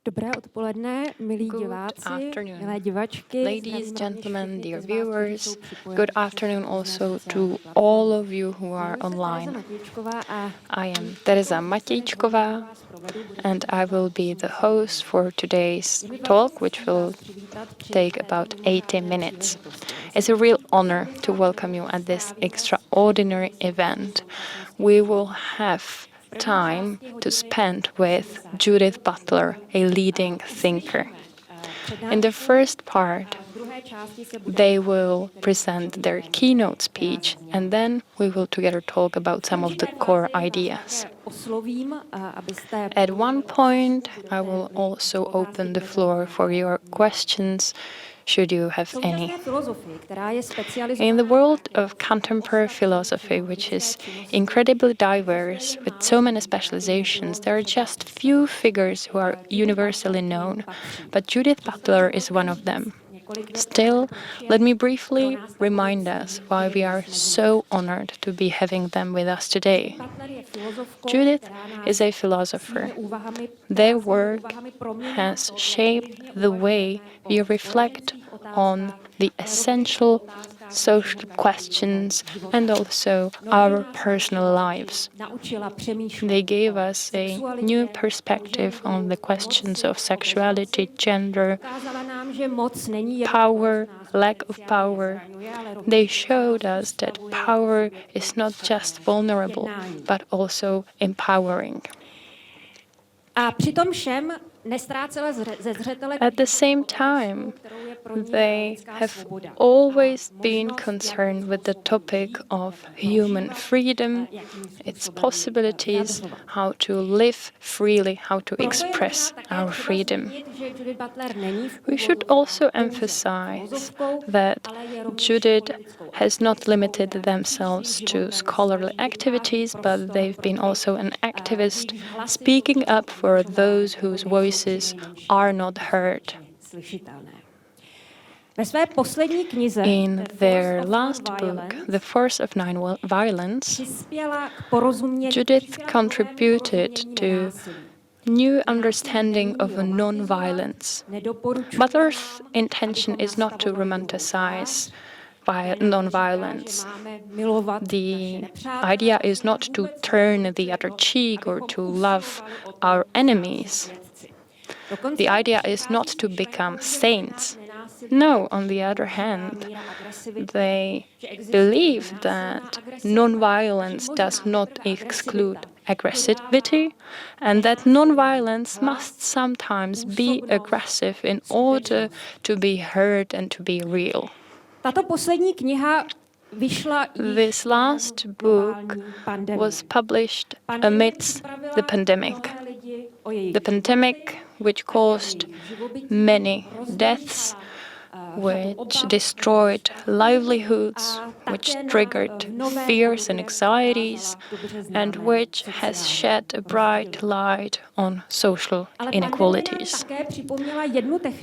Dobré odpoledne, milí diváci, milé divačky. Ladies, gentlemen, dear viewers, good afternoon also to all of you who are online. I am Tereza Matějčková, and I will be the host for today's talk, which will take about 80 minutes. It's a real honor to welcome you at this extraordinary event. We will have time to spend with Judith Butler, a leading thinker. In the first part, they will present their keynote speech, and then we will together talk about some of the core ideas. At one point, I will also open the floor for your questions, should you have any. In the world of contemporary philosophy, which is incredibly diverse with so many specializations, there are just few figures who are universally known, but Judith Butler is one of them. Still, let me briefly remind us why we are so honored to be having them with us today. Judith is a philosopher. Their work has shaped the way we reflect on the essential social questions and also our personal lives. They gave us a new perspective on the questions of sexuality, gender, power, lack of power. They showed us that power is not just vulnerable, but also empowering. At the same time, they have always been concerned with the topic of human freedom, its possibilities, how to live freely, how to express our freedom. We should also emphasize that Judith has not limited themselves to scholarly activities, but they've been also an activist speaking up for those whose voices are not heard. In their last book, The Force of Nonviolence, Judith contributed to new understanding of nonviolence. Butler's intention is not to romanticize nonviolence. The idea is not to turn the other cheek or to love our enemies. The idea is not to become saints. No, on the other hand, they believe that nonviolence does not exclude aggressivity, and that nonviolence must sometimes be aggressive in order to be heard and to be real. This last book was published amidst the pandemic. The pandemic which caused many deaths, which destroyed livelihoods, which triggered fears and anxieties, and which has shed a bright light on social inequalities.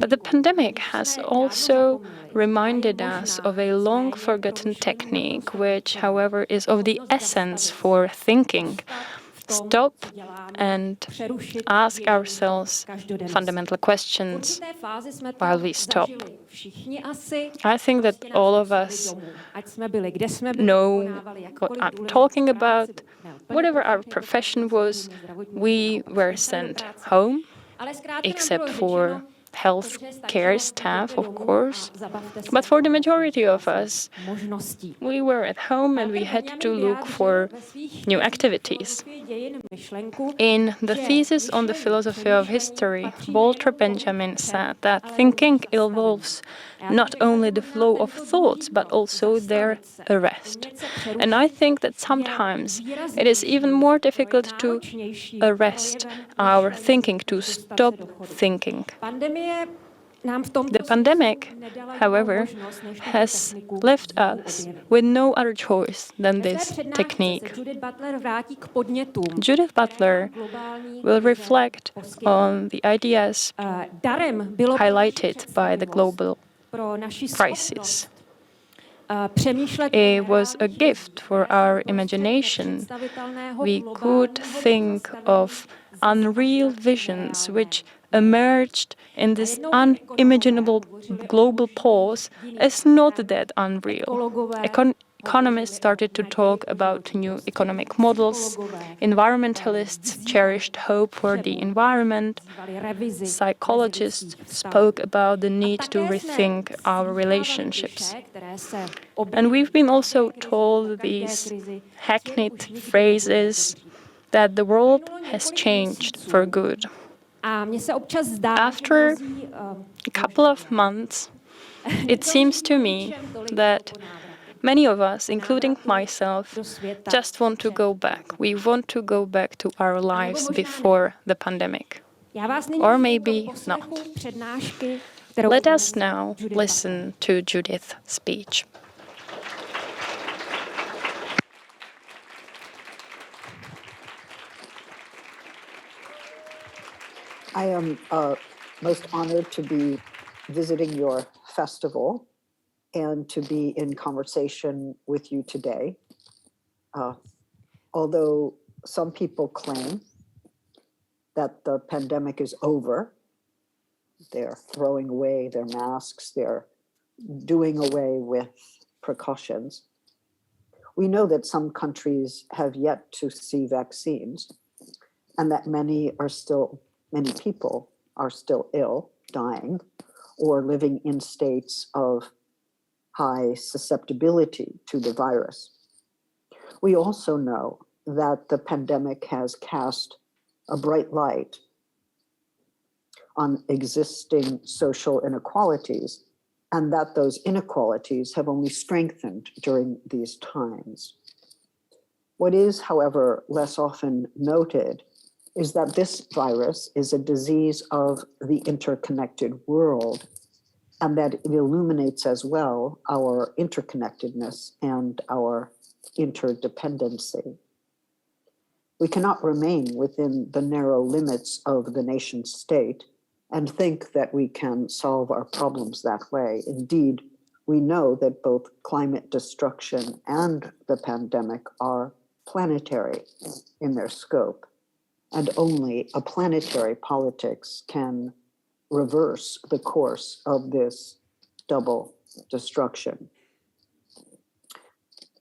But the pandemic has also reminded us of a long-forgotten technique, which, however, is of the essence for thinking. Stop and ask ourselves fundamental questions while we stop. I think that all of us know what I'm talking about. Whatever our profession was, we were sent home, except for health care staff, of course. But for the majority of us, we were at home and we had to look for new activities. In the thesis on the philosophy of history, Walter Benjamin said that thinking involves not only the flow of thoughts, but also their arrest. And I think that sometimes it is even more difficult to arrest our thinking, to stop thinking. The pandemic, however, has left us with no other choice than this technique. Judith Butler will reflect on the ideas highlighted by the global crisis. It was a gift for our imagination. We could think of unreal visions which emerged in this unimaginable global pause is not that unreal. Economists started to talk about new economic models. Environmentalists cherished hope for the environment. Psychologists spoke about the need to rethink our relationships. And we've been also told these hackneyed phrases that the world has changed for good. After a couple of months, it seems to me that many of us, including myself, just want to go back. We want to go back to our lives before the pandemic. Or maybe not. Let us now listen to Judith's speech. I am most honored to be visiting your festival and to be in conversation with you today. Although some people claim that the pandemic is over, they're throwing away their masks, they're doing away with precautions. We know that some countries have yet to see vaccines and that many people are still ill, dying, or living in states of high susceptibility to the virus. We also know that the pandemic has cast a bright light on existing social inequalities, and that those inequalities have only strengthened during these times. What is, however, less often noted is that this virus is a disease of the interconnected world, and that it illuminates as well our interconnectedness and our interdependency. We cannot remain within the narrow limits of the nation state and think that we can solve our problems that way. Indeed, we know that both climate destruction and the pandemic are planetary in their scope, and only a planetary politics can reverse the course of this double destruction.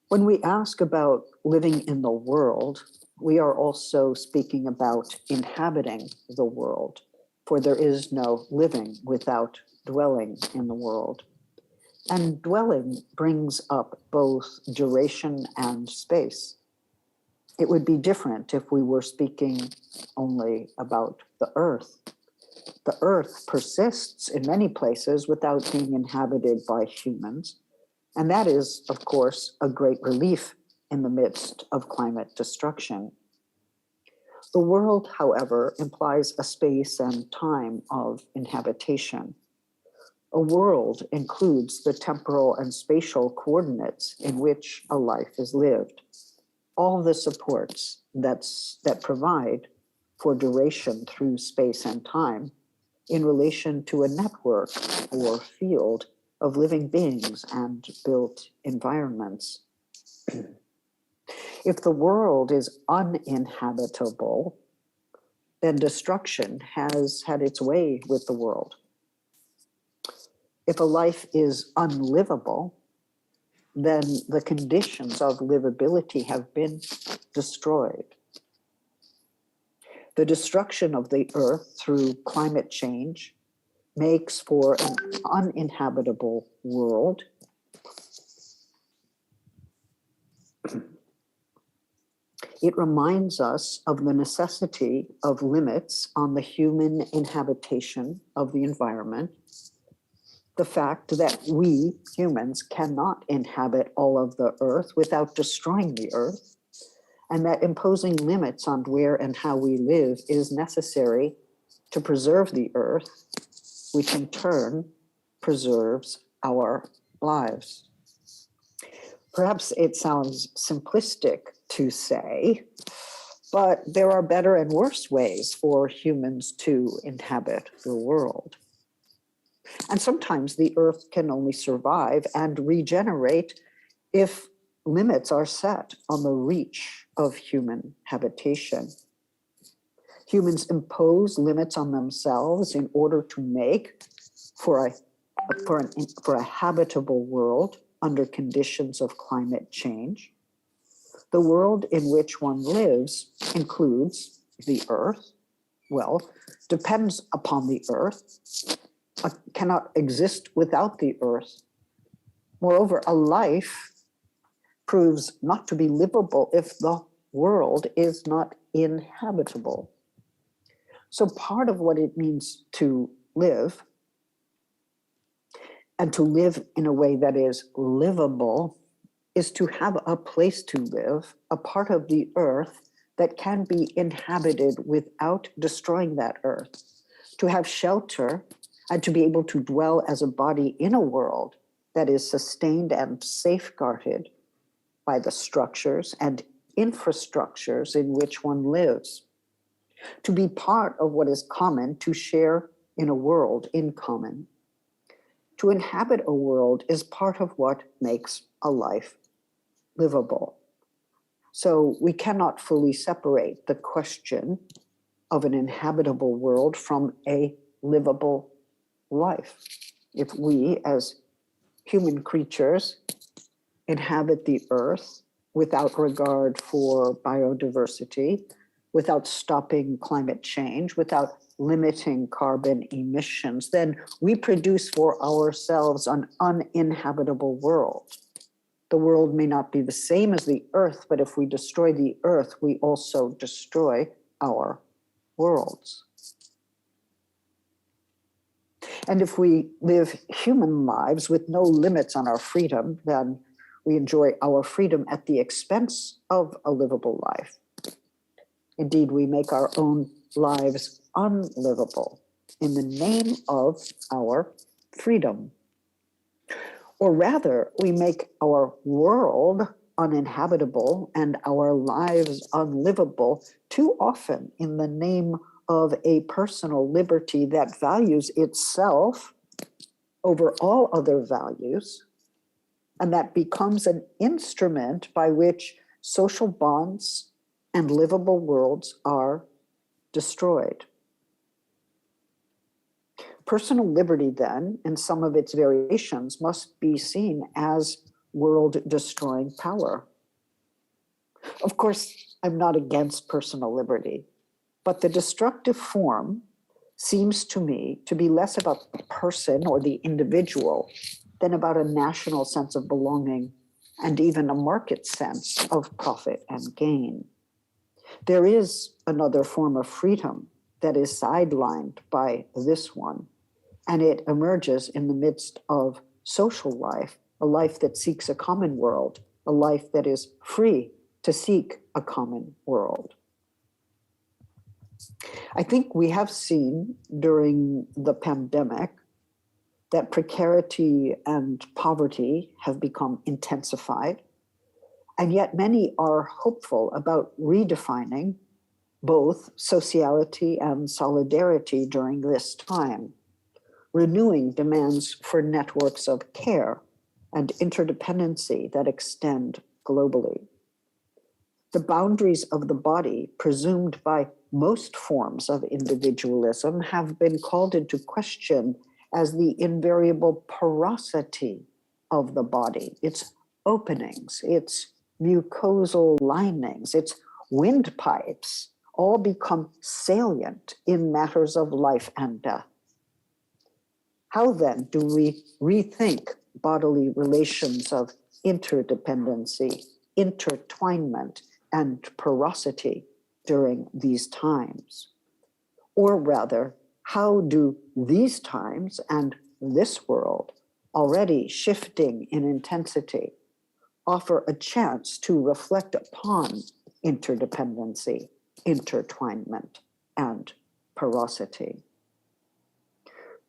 When we ask about living in the world, we are also speaking about inhabiting the world, for there is no living without dwelling in the world. And dwelling brings up both duration and space. It would be different if we were speaking only about the earth. The earth persists in many places without being inhabited by humans. And that is, of course, a great relief in the midst of climate destruction. The world, however, implies a space and time of inhabitation. A world includes the temporal and spatial coordinates in which a life is lived. All the supports that provide for duration through space and time in relation to a network or field of living beings and built environments. If the world is uninhabitable, then destruction has had its way with the world. If a life is unlivable, then the conditions of livability have been destroyed. The destruction of the earth through climate change makes for an uninhabitable world. It reminds us of the necessity of limits on the human inhabitation of the environment, the fact that we humans cannot inhabit all of the earth without destroying the earth, and that imposing limits on where and how we live is necessary to preserve the earth, which in turn preserves our lives. Perhaps it sounds simplistic to say, but there are better and worse ways for humans to inhabit the world. And sometimes the earth can only survive and regenerate if limits are set on the reach of human habitation. Humans impose limits on themselves in order to make for a habitable world under conditions of climate change. The world in which one lives includes the earth, well, depends upon the earth, cannot exist without the earth. Moreover, a life proves not to be livable if the world is not inhabitable. So part of what it means to live, and to live in a way that is livable, is to have a place to live, a part of the earth that can be inhabited without destroying that earth, to have shelter and to be able to dwell as a body in a world that is sustained and safeguarded by the structures and infrastructures in which one lives, to be part of what is common, to share in a world in common. To inhabit a world is part of what makes a life livable. So we cannot fully separate the question of an inhabitable world from a livable life. If we, as human creatures, inhabit the earth without regard for biodiversity, without stopping climate change, without limiting carbon emissions, then we produce for ourselves an uninhabitable world. The world may not be the same as the earth, but if we destroy the earth, we also destroy our worlds. And if we live human lives with no limits on our freedom, then we enjoy our freedom at the expense of a livable life. Indeed, we make our own lives unlivable in the name of our freedom. Or rather, we make our world uninhabitable and our lives unlivable too often in the name of a personal liberty that values itself over all other values, and that becomes an instrument by which social bonds and livable worlds are destroyed. Personal liberty, then, in some of its variations, must be seen as world-destroying power. Of course, I'm not against personal liberty, but the destructive form seems to me to be less about the person or the individual than about a national sense of belonging and even a market sense of profit and gain. There is another form of freedom that is sidelined by this one, and it emerges in the midst of social life, a life that seeks a common world, a life that is free to seek a common world. I think we have seen during the pandemic that precarity and poverty have become intensified, and yet many are hopeful about redefining both sociality and solidarity during this time, renewing demands for networks of care and interdependency that extend globally. The boundaries of the body, presumed by most forms of individualism, have been called into question as the invariable porosity of the body, its openings, its mucosal linings, its windpipes, all become salient in matters of life and death. How then do we rethink bodily relations of interdependency, intertwinement, and porosity during these times? Or rather, how do these times and this world, already shifting in intensity, offer a chance to reflect upon interdependency, intertwinement, and porosity?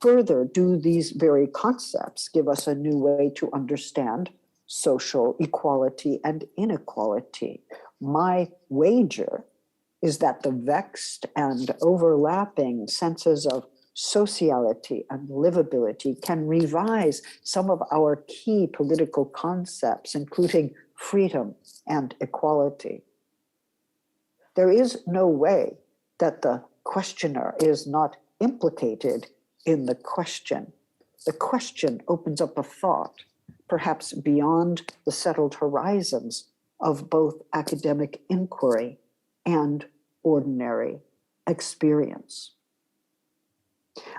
Further, do these very concepts give us a new way to understand social equality and inequality? My wager is that the vexed and overlapping senses of sociality and livability can revise some of our key political concepts, including freedom and equality. There is no way that the questioner is not implicated in the question. The question opens up a thought, perhaps beyond the settled horizons of both academic inquiry and ordinary experience.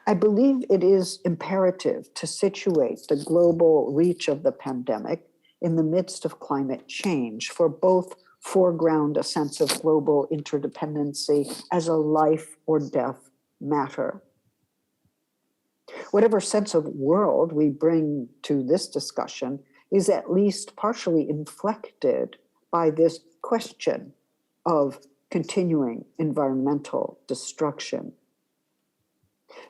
I believe it is imperative to situate the global reach of the pandemic in the midst of climate change, for both foreground a sense of global interdependency as a life or death matter. Whatever sense of world we bring to this discussion is at least partially inflected by this question of continuing environmental destruction.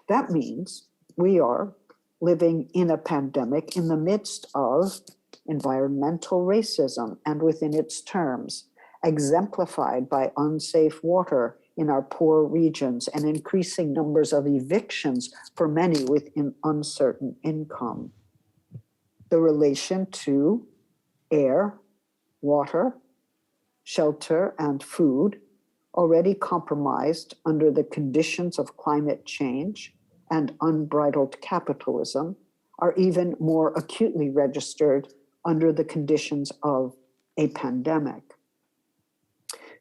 That means we are living in a pandemic in the midst of environmental racism and within its terms, exemplified by unsafe water in our poor regions and increasing numbers of evictions for many with uncertain income. The relation to air, water, shelter, and food, already compromised under the conditions of climate change and unbridled capitalism, are even more acutely registered under the conditions of a pandemic.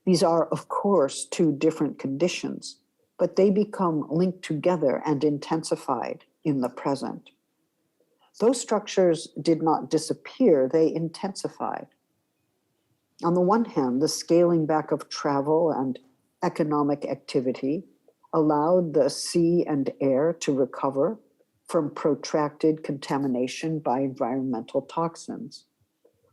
These are, of course, two different conditions, but they become linked together and intensified in the present. Those structures did not disappear, they intensified. On the one hand, the scaling back of travel and economic activity allowed the sea and air to recover from protracted contamination by environmental toxins.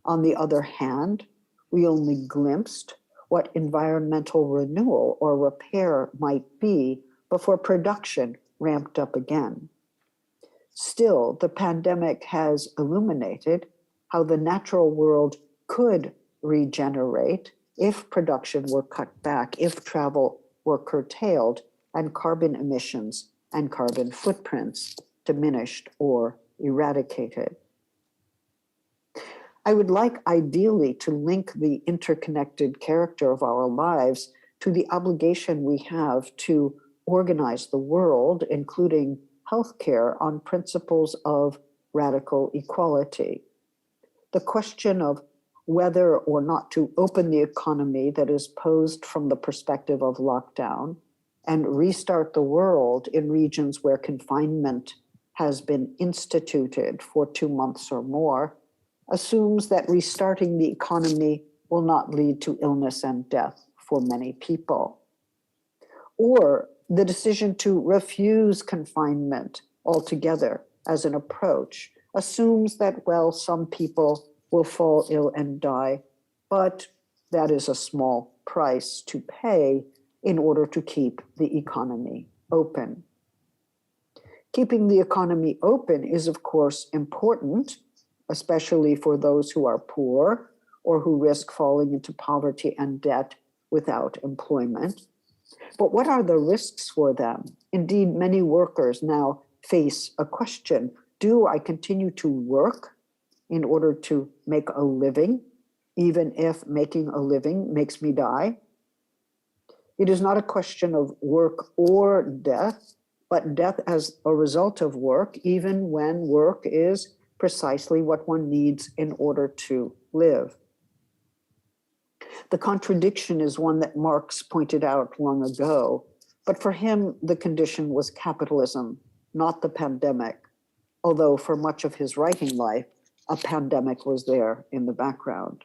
On the other hand, we only glimpsed what environmental renewal or repair might be before production ramped up again. Still, the pandemic has illuminated how the natural world could regenerate if production were cut back, if travel were curtailed, and carbon emissions and carbon footprints diminished or eradicated. I would like ideally to link the interconnected character of our lives to the obligation we have to organize the world, including healthcare, on principles of radical equality. The question of whether or not to open the economy that is posed from the perspective of lockdown and restart the world in regions where confinement has been instituted for 2 months or more assumes that restarting the economy will not lead to illness and death for many people. Or the decision to refuse confinement altogether as an approach assumes that, well, some people will fall ill and die, but that is a small price to pay in order to keep the economy open. Keeping the economy open is, of course, important, especially for those who are poor or who risk falling into poverty and debt without employment. But what are the risks for them? Indeed, many workers now face a question: do I continue to work in order to make a living, even if making a living makes me die? It is not a question of work or death, but death as a result of work, even when work is precisely what one needs in order to live. The contradiction is one that Marx pointed out long ago, but for him, the condition was capitalism, not the pandemic, although for much of his writing life, a pandemic was there in the background.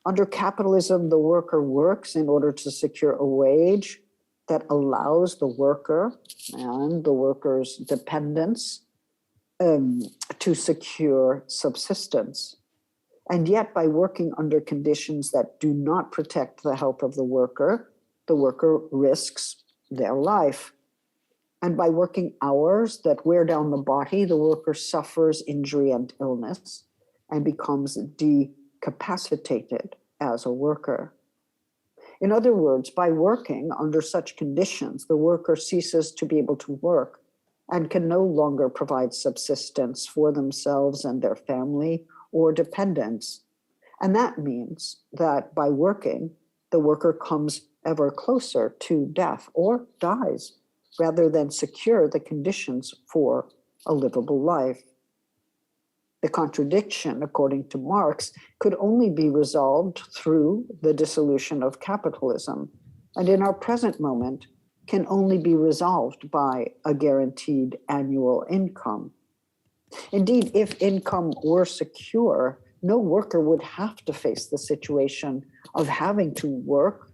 Under capitalism, the worker works in order to secure a wage that allows the worker and the worker's dependents to secure subsistence. And yet, by working under conditions that do not protect the health of the worker risks their life. And by working hours that wear down the body, the worker suffers injury and illness and becomes decapacitated as a worker. In other words, by working under such conditions, the worker ceases to be able to work and can no longer provide subsistence for themselves and their family or dependents. And that means that by working, the worker comes ever closer to death or dies, rather than secure the conditions for a livable life. The contradiction, according to Marx, could only be resolved through the dissolution of capitalism, and in our present moment can only be resolved by a guaranteed annual income. Indeed, if income were secure, no worker would have to face the situation of having to work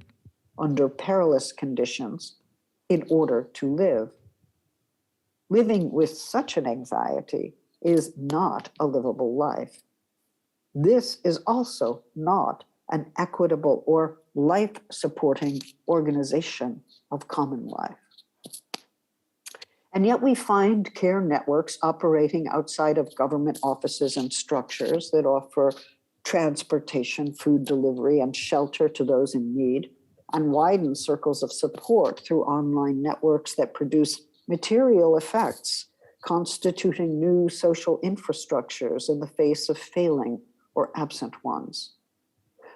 under perilous conditions in order to live. Living with such an anxiety is not a livable life. This is also not an equitable or life-supporting organization of common life. And yet we find care networks operating outside of government offices and structures that offer transportation, food delivery, and shelter to those in need, and widen circles of support through online networks that produce material effects, constituting new social infrastructures in the face of failing or absent ones.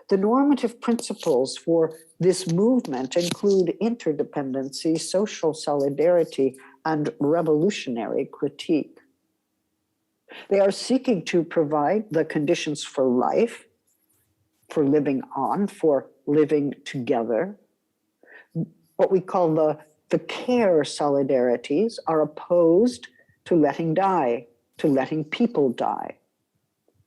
The normative principles for this movement include interdependency, social solidarity, and revolutionary critique. They are seeking to provide the conditions for life, for living on, for living together. What we call the care solidarities are opposed to letting die, to letting people die.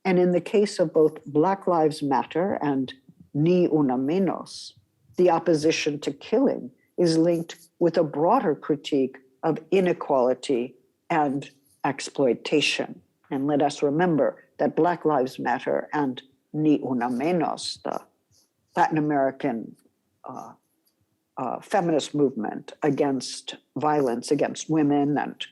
And in the case of both Black Lives Matter and Ni Una Menos, the opposition to killing is linked with a broader critique of inequality and exploitation. And let us remember that Black Lives Matter and Ni Una Menos, the Latin American feminist movement against violence against women and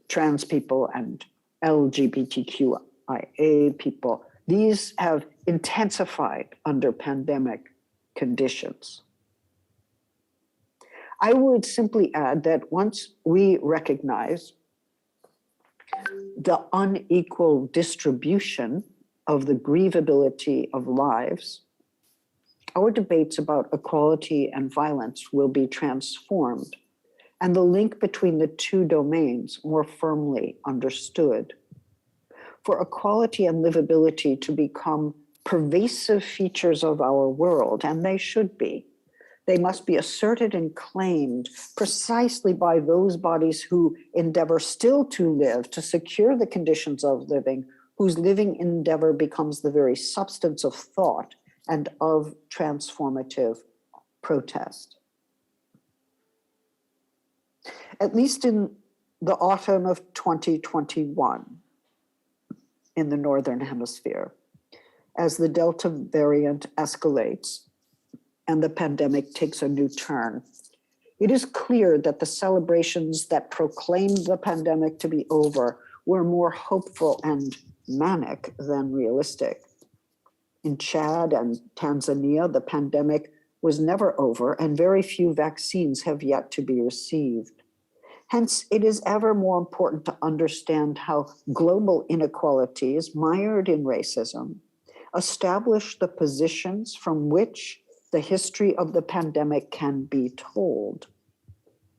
trans people and LGBTQIA people, these have intensified under pandemic conditions. I would simply add that once we recognize the unequal distribution of the grievability of lives, our debates about equality and violence will be transformed, and the link between the two domains more firmly understood. For equality and livability to become pervasive features of our world, and they should be, they must be asserted and claimed precisely by those bodies who endeavor still to live, to secure the conditions of living, whose living endeavor becomes the very substance of thought and of transformative protest. At least in the autumn of 2021 in the Northern Hemisphere, as the Delta variant escalates and the pandemic takes a new turn, it is clear that the celebrations that proclaimed the pandemic to be over were more hopeful and manic than realistic. In Chad and Tanzania, the pandemic was never over, and very few vaccines have yet to be received. Hence, it is ever more important to understand how global inequalities, mired in racism, establish the positions from which the history of the pandemic can be told.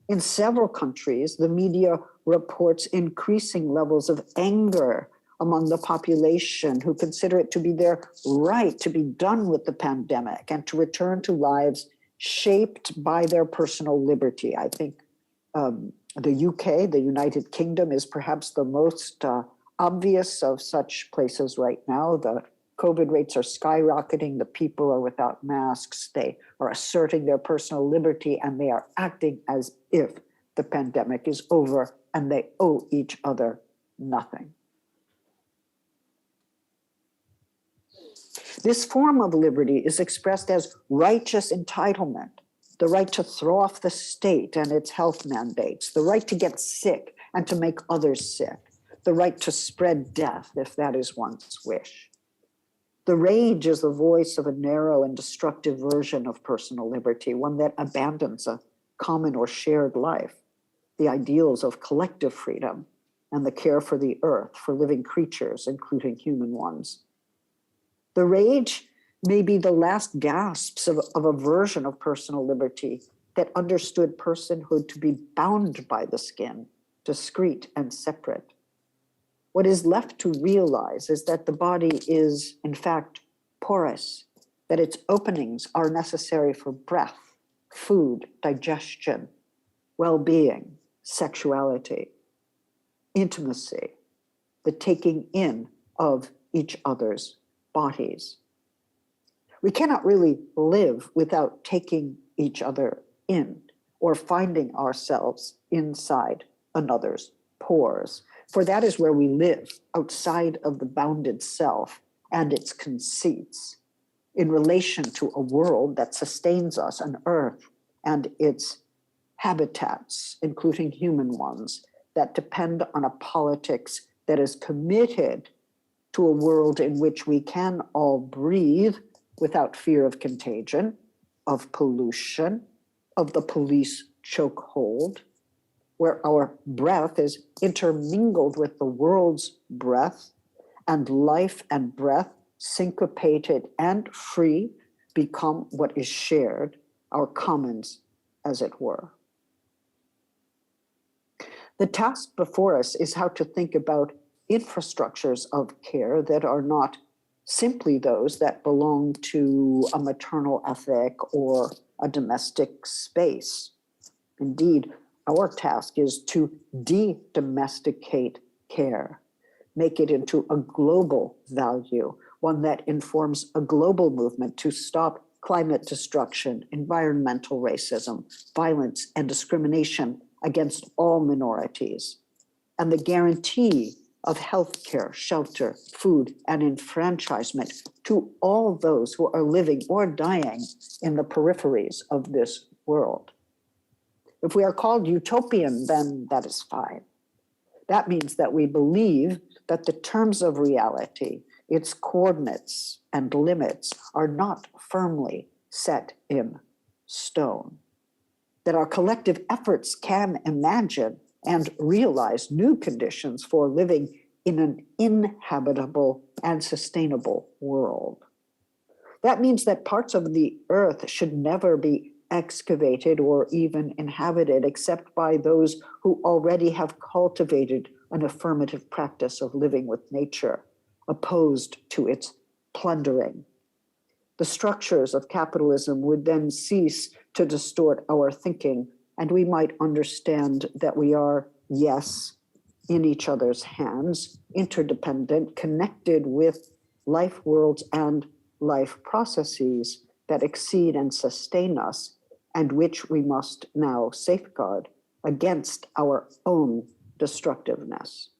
In several countries, the media reports increasing levels of anger among the population who consider it to be their right to be done with the pandemic and to return to lives shaped by their personal liberty. I think the UK, the United Kingdom, is perhaps the most obvious of such places right now. The COVID rates are skyrocketing. The people are without masks. They are asserting their personal liberty, and they are acting as if the pandemic is over and they owe each other nothing. This form of liberty is expressed as righteous entitlement, the right to throw off the state and its health mandates, the right to get sick and to make others sick, the right to spread death if that is one's wish. The rage is the voice of a narrow and destructive version of personal liberty, one that abandons a common or shared life, the ideals of collective freedom and the care for the earth, for living creatures, including human ones. The rage maybe the last gasps of a version of personal liberty that understood personhood to be bound by the skin, discrete and separate. What is left to realize is that the body is, in fact, porous, that its openings are necessary for breath, food, digestion, well-being, sexuality, intimacy, the taking in of each other's bodies. We cannot really live without taking each other in or finding ourselves inside another's pores, for that is where we live, outside of the bounded self and its conceits, in relation to a world that sustains us, an earth and its habitats, including human ones, that depend on a politics that is committed to a world in which we can all breathe without fear of contagion, of pollution, of the police chokehold, where our breath is intermingled with the world's breath, and life and breath, syncopated and free, become what is shared, our commons, as it were. The task before us is how to think about infrastructures of care that are not simply those that belong to a maternal ethic or a domestic space. Indeed, our task is to de-domesticate care, make it into a global value, one that informs a global movement to stop climate destruction, environmental racism, violence, and discrimination against all minorities, and the guarantee of healthcare, shelter, food, and enfranchisement to all those who are living or dying in the peripheries of this world. If we are called utopian, then that is fine. That means that we believe that the terms of reality, its coordinates and limits, are not firmly set in stone, that our collective efforts can imagine and realize new conditions for living in an inhabitable and sustainable world. That means that parts of the earth should never be excavated or even inhabited except by those who already have cultivated an affirmative practice of living with nature, opposed to its plundering. The structures of capitalism would then cease to distort our thinking, and we might understand that we are, yes, in each other's hands, interdependent, connected with life worlds and life processes that exceed and sustain us, and which we must now safeguard against our own destructiveness.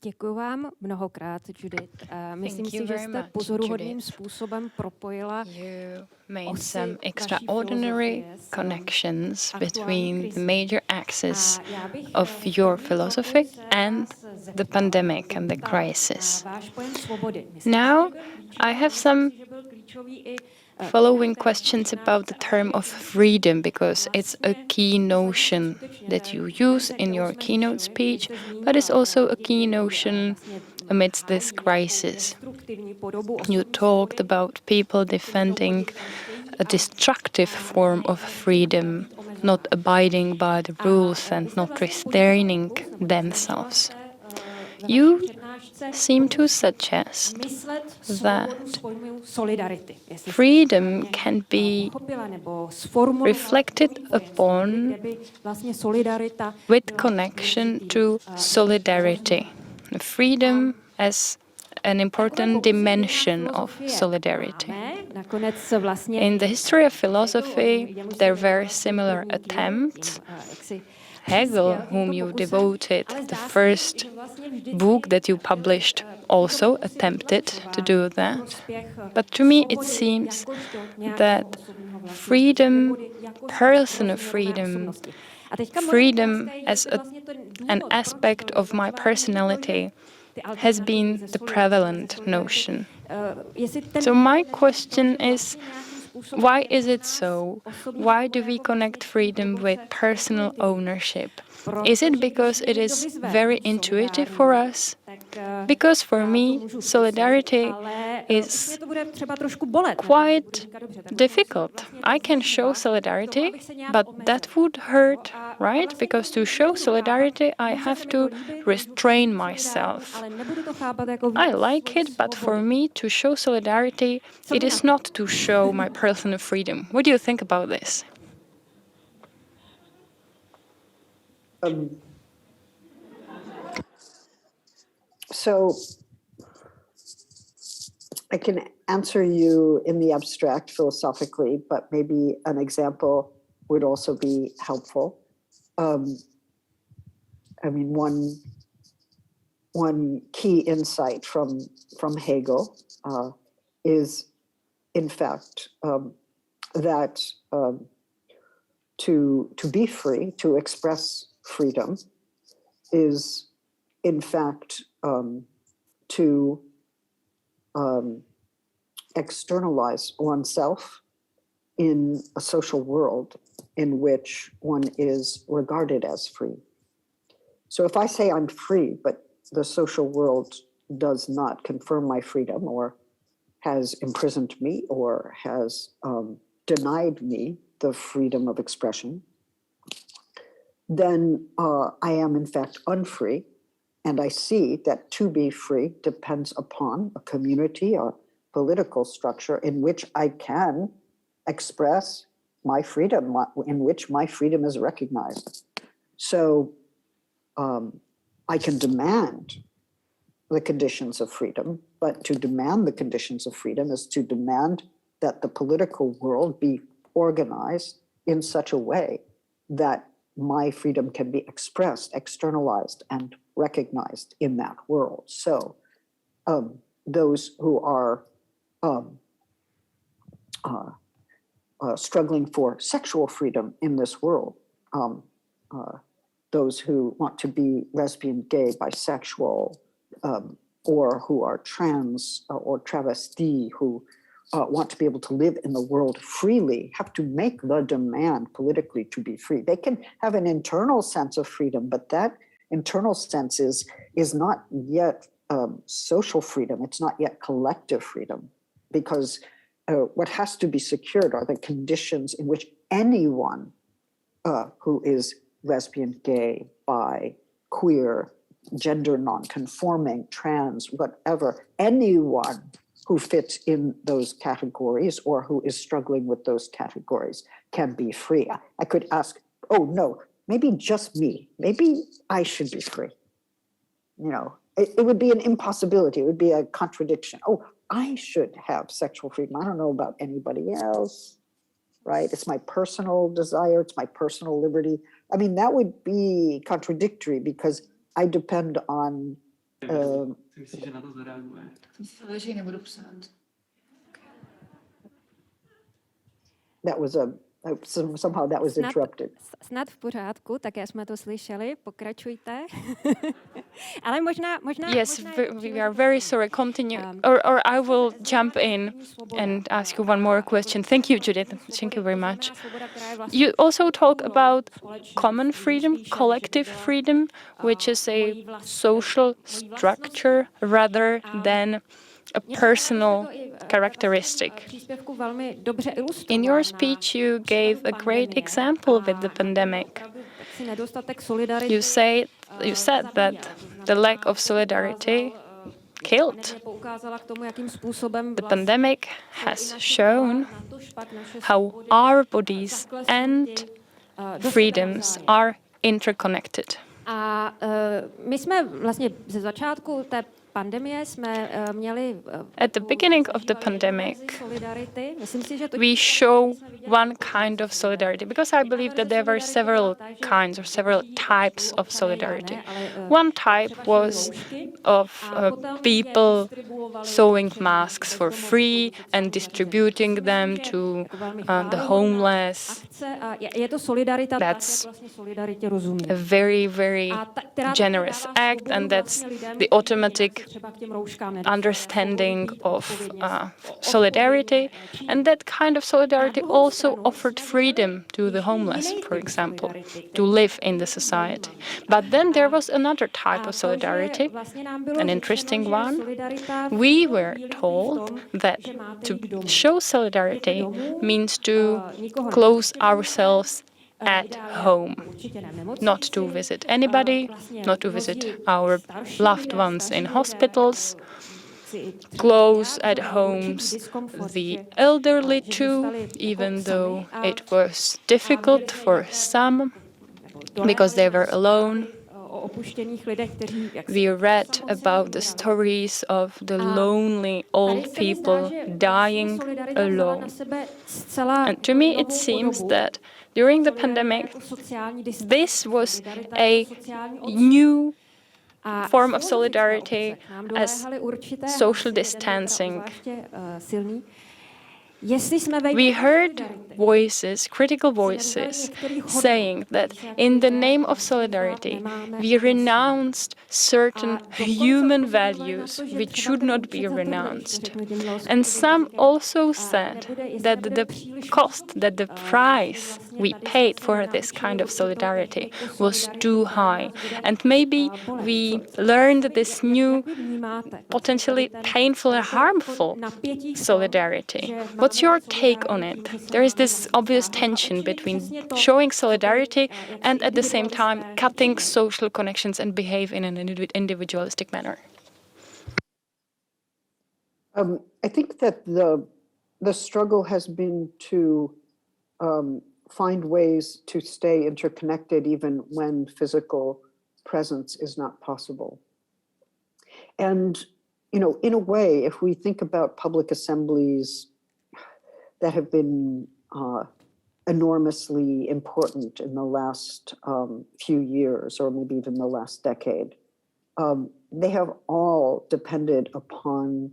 Děkuji vám mnohokrát, Judith. Myslím si, že jste pozoruhodným způsobem propojila You made some extraordinary connections between the major axes of your philosophy and the pandemic and the crisis. Now, I have some following questions about the term of freedom, because it's a key notion that you use in your keynote speech, but it's also a key notion amidst this crisis. You talked about people defending a destructive form of freedom, not abiding by the rules and not restraining themselves. You seem to suggest that freedom can be reflected upon with connection to solidarity. Freedom as an important dimension of solidarity. In the history of philosophy, there were similar attempts. Hegel, whom you devoted the first book that you published, also attempted to do that. But to me, it seems that freedom, personal freedom, freedom as an aspect of my personality has been the prevalent notion. So my question is, why is it so? Why do we connect freedom with personal ownership? Is it because it is very intuitive for us Because for me, solidarity is quite difficult. I can show solidarity, but that would hurt, right? Because to show solidarity, I have to restrain myself. I like it, but for me, to show solidarity, it is not to show my personal freedom. What do you think about this? So I can answer you in the abstract philosophically, but maybe an example would also be helpful. I mean, one key insight from Hegel is, in fact, that to be free, to express freedom, is in fact to externalize oneself in a social world in which one is regarded as free. So if I say I'm free, but the social world does not confirm my freedom, or has imprisoned me, or has denied me the freedom of expression, then I am in fact unfree. And I see that to be free depends upon a community, a political structure in which I can express my freedom, in which my freedom is recognized. So I can demand the conditions of freedom, but to demand the conditions of freedom is to demand that the political world be organized in such a way that my freedom can be expressed, externalized, and recognized in that world. So those who are struggling for sexual freedom in this world, those who want to be lesbian, gay, bisexual, or who are trans or travesti, who want to be able to live in the world freely, have to make the demand politically to be free. They can have an internal sense of freedom, but that internal sense is not yet social freedom. It's not yet collective freedom, because what has to be secured are the conditions in which anyone who is lesbian, gay, bi, queer, gender non-conforming, trans, whatever, anyone who fits in those categories or who is struggling with those categories can be free. I could ask, oh no, maybe just me, maybe I should be free. You know, it would be an impossibility. It would be a contradiction. Oh, I should have sexual freedom. I don't know about anybody else, right? It's my personal desire. It's my personal liberty. I mean, that would be contradictory because I depend on that was somehow that was interrupted. Snad v pořádku, také jsme to slyšeli, pokračujte. Ale možná Yes, we are very sorry. Continue, or I will jump in and ask you one more question. Thank you, Judith. Thank you very much. You also talk about common freedom, collective freedom, which is a social structure rather than a personal characteristic. In your speech, you gave a great example with the pandemic. You said that the lack of solidarity killed. The pandemic has shown how our bodies and freedoms are interconnected. A my jsme vlastně ze začátku té pandemie jsme měli At the beginning of the pandemic, we show one kind of solidarity because I believe that there were several kinds or several types of solidarity. One type was of people sewing masks for free and distributing them to the homeless. That's a very, very generous act, and that's the automatic understanding of solidarity, and that kind of solidarity also offered freedom to the homeless, for example, to live in the society. But then there was another type of solidarity, an interesting one. We were told that to show solidarity means to close ourselves at home, not to visit anybody, not to visit our loved ones in hospitals, close at homes the elderly too, even though it was difficult for some because they were alone. We read about the stories of the lonely old people dying alone. And to me, it seems that during the pandemic, this was a new form of solidarity as social distancing. We heard voices, critical voices, saying that in the name of solidarity, we renounced certain human values which should not be renounced. And some also said that the cost, that the price we paid for this kind of solidarity was too high. And maybe we learned this new, potentially painful and harmful solidarity. What's your take on it? There is this obvious tension between showing solidarity and at the same time cutting social connections and behave in an individualistic manner. I think that the struggle has been to find ways to stay interconnected even when physical presence is not possible. And, you know, in a way, if we think about public assemblies that have been enormously important in the last few years, or maybe even the last decade, they have all depended upon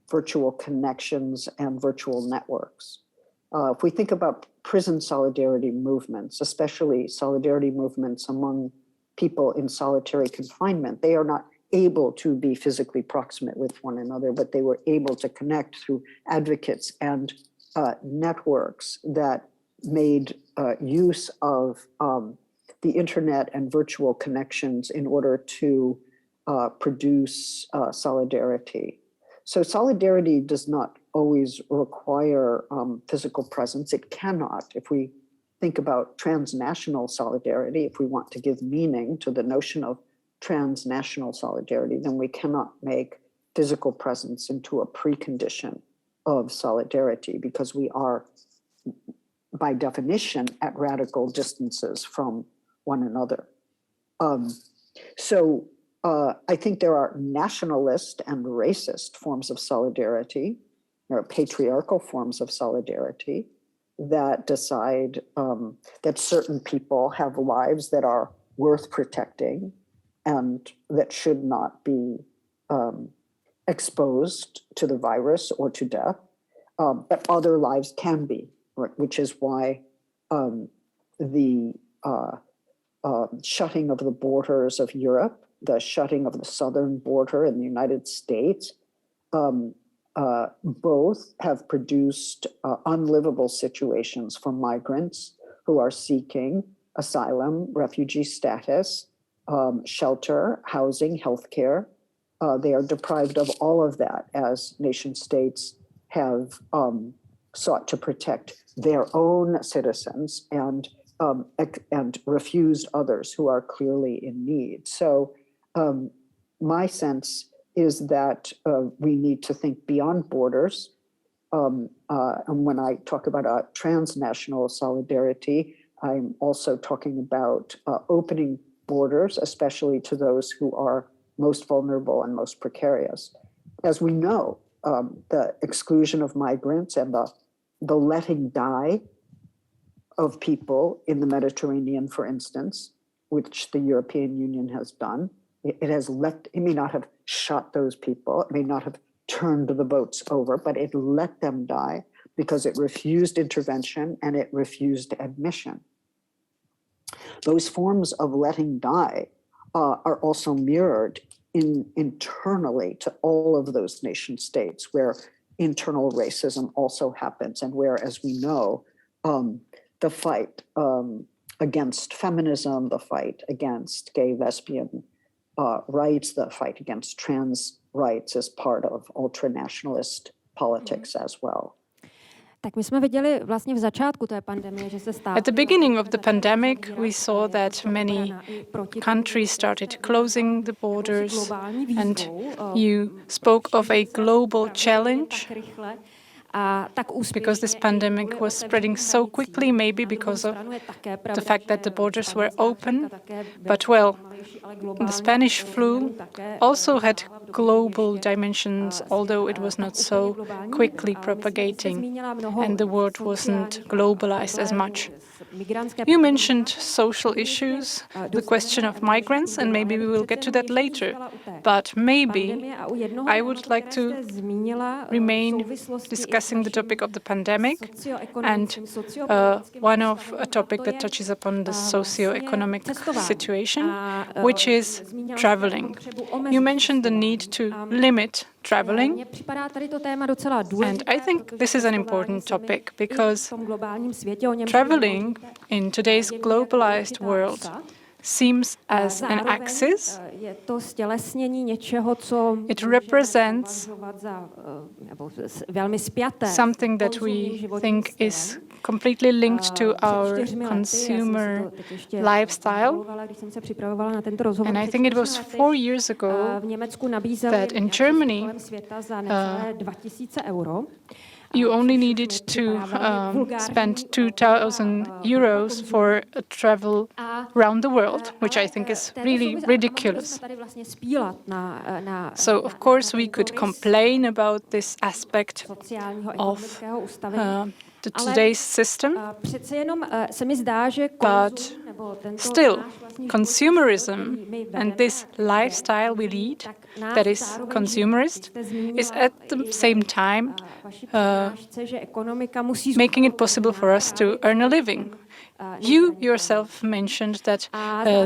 virtual connections and virtual networks. If we think about prison solidarity movements, especially solidarity movements among people in solitary confinement, they are not able to be physically proximate with one another, but they were able to connect through advocates and networks that made use of the internet and virtual connections in order to produce solidarity. So solidarity does not always require physical presence. It cannot. If we think about transnational solidarity, if we want to give meaning to the notion of transnational solidarity, then we cannot make physical presence into a precondition of solidarity, because we are, by definition, at radical distances from one another. I think there are nationalist and racist forms of solidarity. There are patriarchal forms of solidarity that decide that certain people have lives that are worth protecting and that should not be exposed to the virus or to death, but other lives can be, which is why the shutting of the borders of Europe, the shutting of the southern border in the United States, both have produced unlivable situations for migrants who are seeking asylum, refugee status, shelter, housing, healthcare. They are deprived of all of that as nation states have sought to protect their own citizens and refused others who are clearly in need. So my sense is that we need to think beyond borders. And when I talk about a transnational solidarity, I'm also talking about opening borders, especially to those who are most vulnerable and most precarious. As we know, the exclusion of migrants and the letting die of people in the Mediterranean, for instance, which the European Union has done, it may not have shot those people, it may not have turned the boats over, but it let them die because it refused intervention and it refused admission. Those forms of letting die are also mirrored internally to all of those nation states where internal racism also happens, and where, as we know, the fight against feminism, the fight against gay, lesbian rights, the fight against trans rights is part of ultranationalist politics as well. Tak my jsme viděli vlastně v začátku té pandemie, že se státy... At the beginning of the pandemic, we saw that many countries started closing the borders, and you spoke of a global challenge. Because this pandemic was spreading so quickly, maybe because of the fact that the borders were open. But well, the Spanish flu also had global dimensions, although it was not so quickly propagating, and the world wasn't globalized as much. You mentioned social issues, the question of migrants, and maybe we will get to that later. But maybe I would like to remain discussing the topic of the pandemic and a topic that touches upon the socio-economic situation, which is traveling. You mentioned the need to limit traveling, and I think this is an important topic because traveling in today's globalized world seems as an axis. It represents something that we think is completely linked to our consumer lifestyle. And I think it was 4 years ago that in Germany, you only needed to spend 2,000 euros for a travel around the world, which I think is really ridiculous. So, of course, we could complain about this aspect of today's system, but still, consumerism and this lifestyle we lead, that is consumerist, is at the same time making it possible for us to earn a living. You yourself mentioned that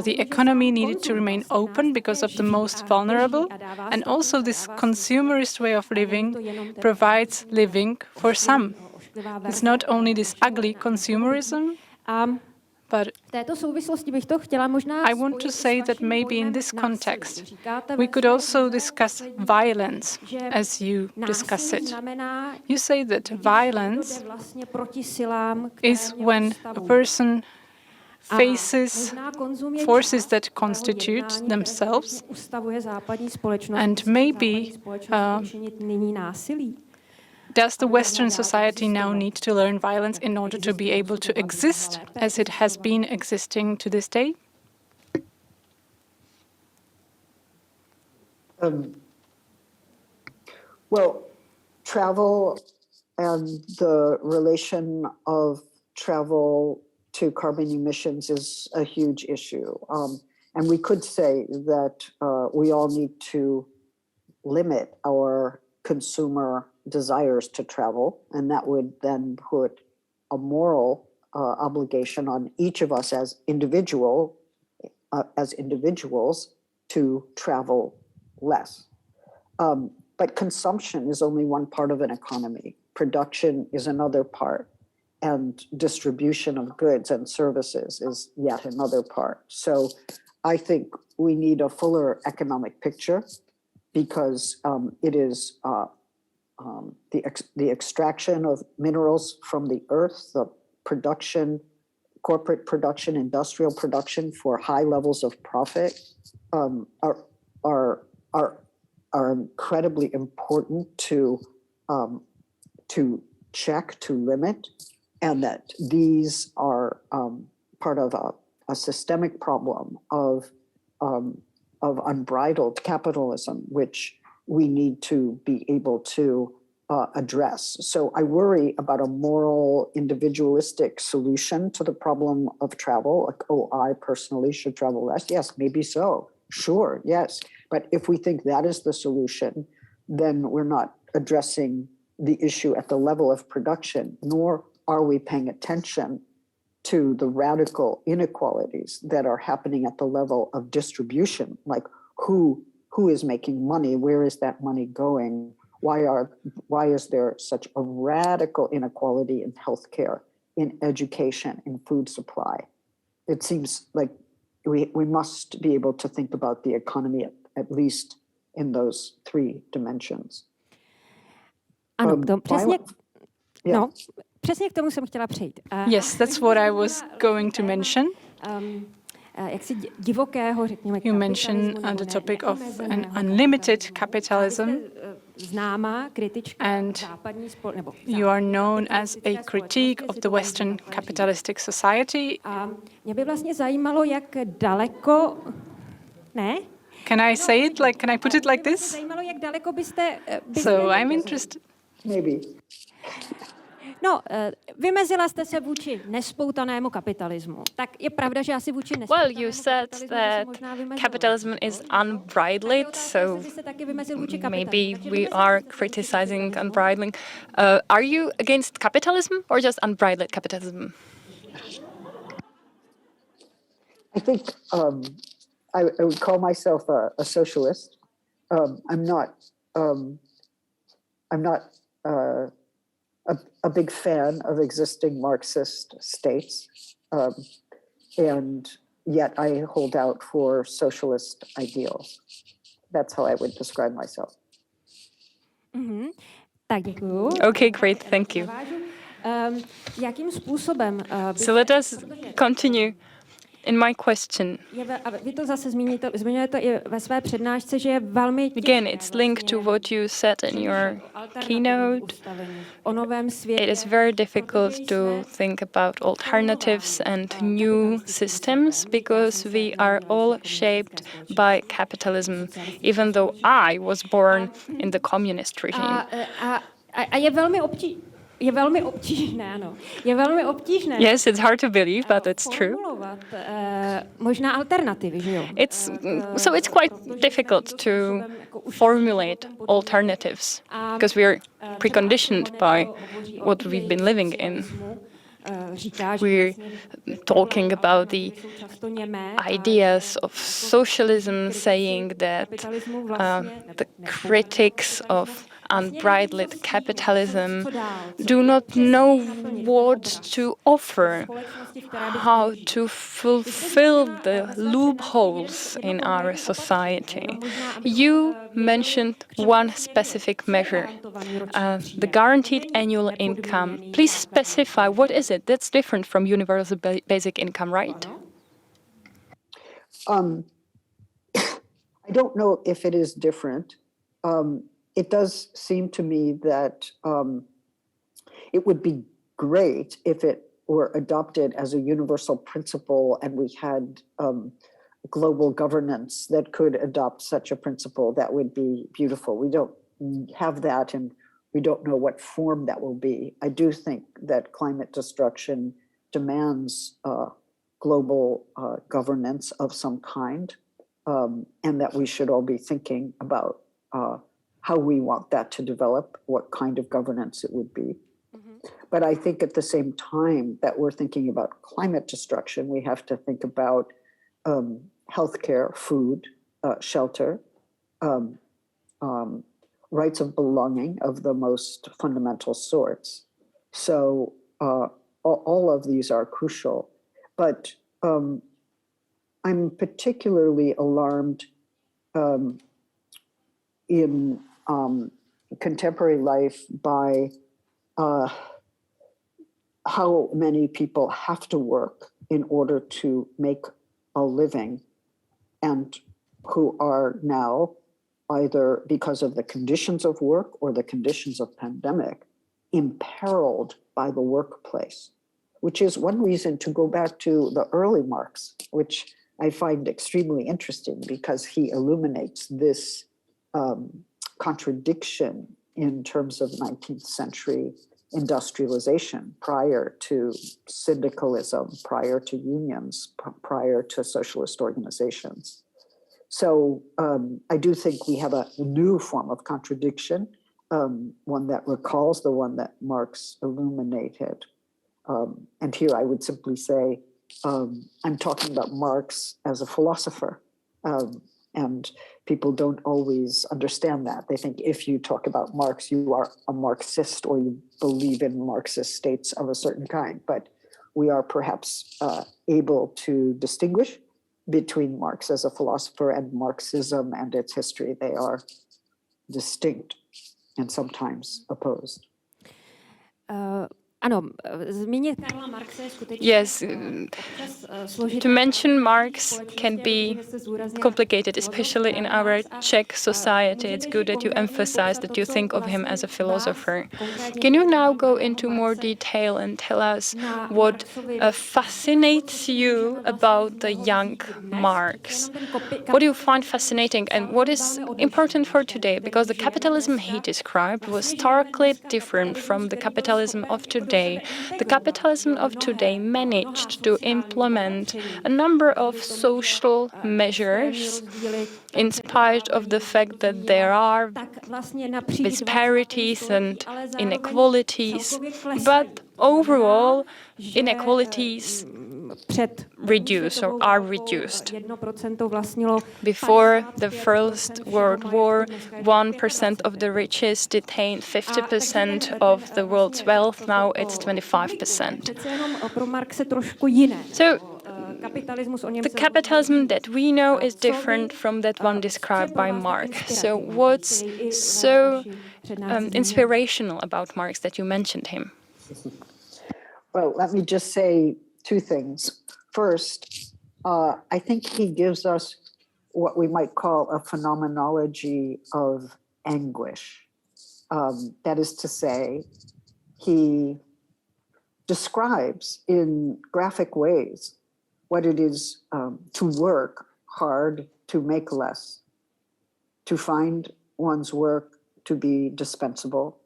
the economy needed to remain open because of the most vulnerable, and also this consumerist way of living provides living for some. It's not only this ugly consumerism, but I want to say that maybe in this context, we could also discuss violence as you discuss it. You say that violence is when a person faces forces that constitute themselves, and maybe does the Western society now need to learn violence in order to be able to exist as it has been existing to this day? Well, travel and the relation of travel to carbon emissions is a huge issue. And we could say that we all need to limit our consumer desires to travel, and that would then put a moral obligation on each of us as individuals to travel less. But consumption is only one part of an economy. Production is another part, and distribution of goods and services is yet another part. So I think we need a fuller economic picture, because it is the extraction of minerals from the earth, the production, corporate production, industrial production for high levels of profit are incredibly important to check, to limit, and that these are part of a systemic problem of unbridled capitalism, which we need to be able to address. So I worry about a moral, individualistic solution to the problem of travel. Like, oh, I personally should travel less. Yes, maybe so. Sure, yes. But if we think that is the solution, then we're not addressing the issue at the level of production, nor are we paying attention to the radical inequalities that are happening at the level of distribution, like who who is making money? Where is that money going? Why is there such a radical inequality in healthcare, in education, in food supply? It seems like we must be able to think about the economy at least in those three dimensions. Ano, přesně k tomu jsem chtěla přejít. Yes, that's what I was going to mention. Jaksi divokého, řekněme, You mentioned the topic of an unlimited capitalism, známá kritička západní and you are known as a critique of the Western capitalistic society. A mě by vlastně zajímalo, jak daleko... Ne? Can I say it? Like, can I put it like this? Zajímalo, jak daleko byste So I'm interested. Maybe. No, vymezila jste se vůči nespoutanému kapitalismu. Tak je pravda, že asi vůči nespoutanému Well, you said that capitalism is unbridled, so maybe we are criticizing unbridling. Are you against capitalism or just unbridled capitalism? I think I would call myself a socialist. I'm not a big fan of existing Marxist states, and yet I hold out for socialist ideals. That's how I would describe myself. Mm-hmm. Tak děkuju. Okay, great, thank you. Jakým způsobem? So let us continue. In my question, Vy to zase zmiňujete i ve své přednášce, že je velmi těžké. Again, it's linked to what you said in your keynote. It is very difficult to think about alternatives and new systems because we are all shaped by capitalism, even though I was born in the communist regime. A je velmi obtížné, ano. Je velmi obtížné. Yes, it's hard to believe, but it's true. Možná alternativy, že jo? It's quite difficult to formulate alternatives because we are preconditioned by what we've been living in. We're talking about the ideas of socialism, saying that the critics of unbridled capitalism do not know what to offer, how to fulfill the loopholes in our society. You mentioned one specific measure, the guaranteed annual income. Please specify, what is it? That's different from universal basic income, right? I don't know if it is different. It does seem to me that it would be great if it were adopted as a universal principle and we had global governance that could adopt such a principle. That would be beautiful. We don't have that and we don't know what form that will be. I do think that climate destruction demands global governance of some kind, and that we should all be thinking about how we want that to develop, what kind of governance it would be. Mm-hmm. But I think at the same time that we're thinking about climate destruction, we have to think about healthcare, food, shelter, rights of belonging of the most fundamental sorts. So all of these are crucial. But I'm particularly alarmed in contemporary life by how many people have to work in order to make a living, and who are now, either because of the conditions of work or the conditions of pandemic, imperiled by the workplace, which is one reason to go back to the early Marx, which I find extremely interesting because he illuminates this contradiction in terms of 19th century industrialization prior to syndicalism, prior to unions, prior to socialist organizations. So I do think we have a new form of contradiction, one that recalls the one that Marx illuminated. And here I would simply say, I'm talking about Marx as a philosopher. And people don't always understand that. They think if you talk about Marx, you are a Marxist or you believe in Marxist states of a certain kind. But we are perhaps able to distinguish between Marx as a philosopher and Marxism and its history. They are distinct and sometimes opposed. Ano, zmínit Karla Marxe je skutečně Yes, občas složité. to mention Marx can be complicated, especially in our Czech society. It's good that you emphasize that you think of him as a philosopher. Can you now go into more detail and tell us what fascinates you about the young Marx? What do you find fascinating and what is important for today? Because the capitalism he described was starkly different from the capitalism of today. The capitalism of today managed to implement a number of social measures in spite of the fact that there are disparities and inequalities, but overall inequalities reduce or are reduced. Before the First World War, 1% of the richest detained 50% of the world's wealth. Now it's 25%. So the capitalism that we know is different from that one described by Marx. So what's so inspirational about Marx that you mentioned him? Well, let me just say two things. First, I think he gives us what we might call a phenomenology of anguish. That is to say, he describes in graphic ways what it is to work hard to make less, to find one's work to be dispensable,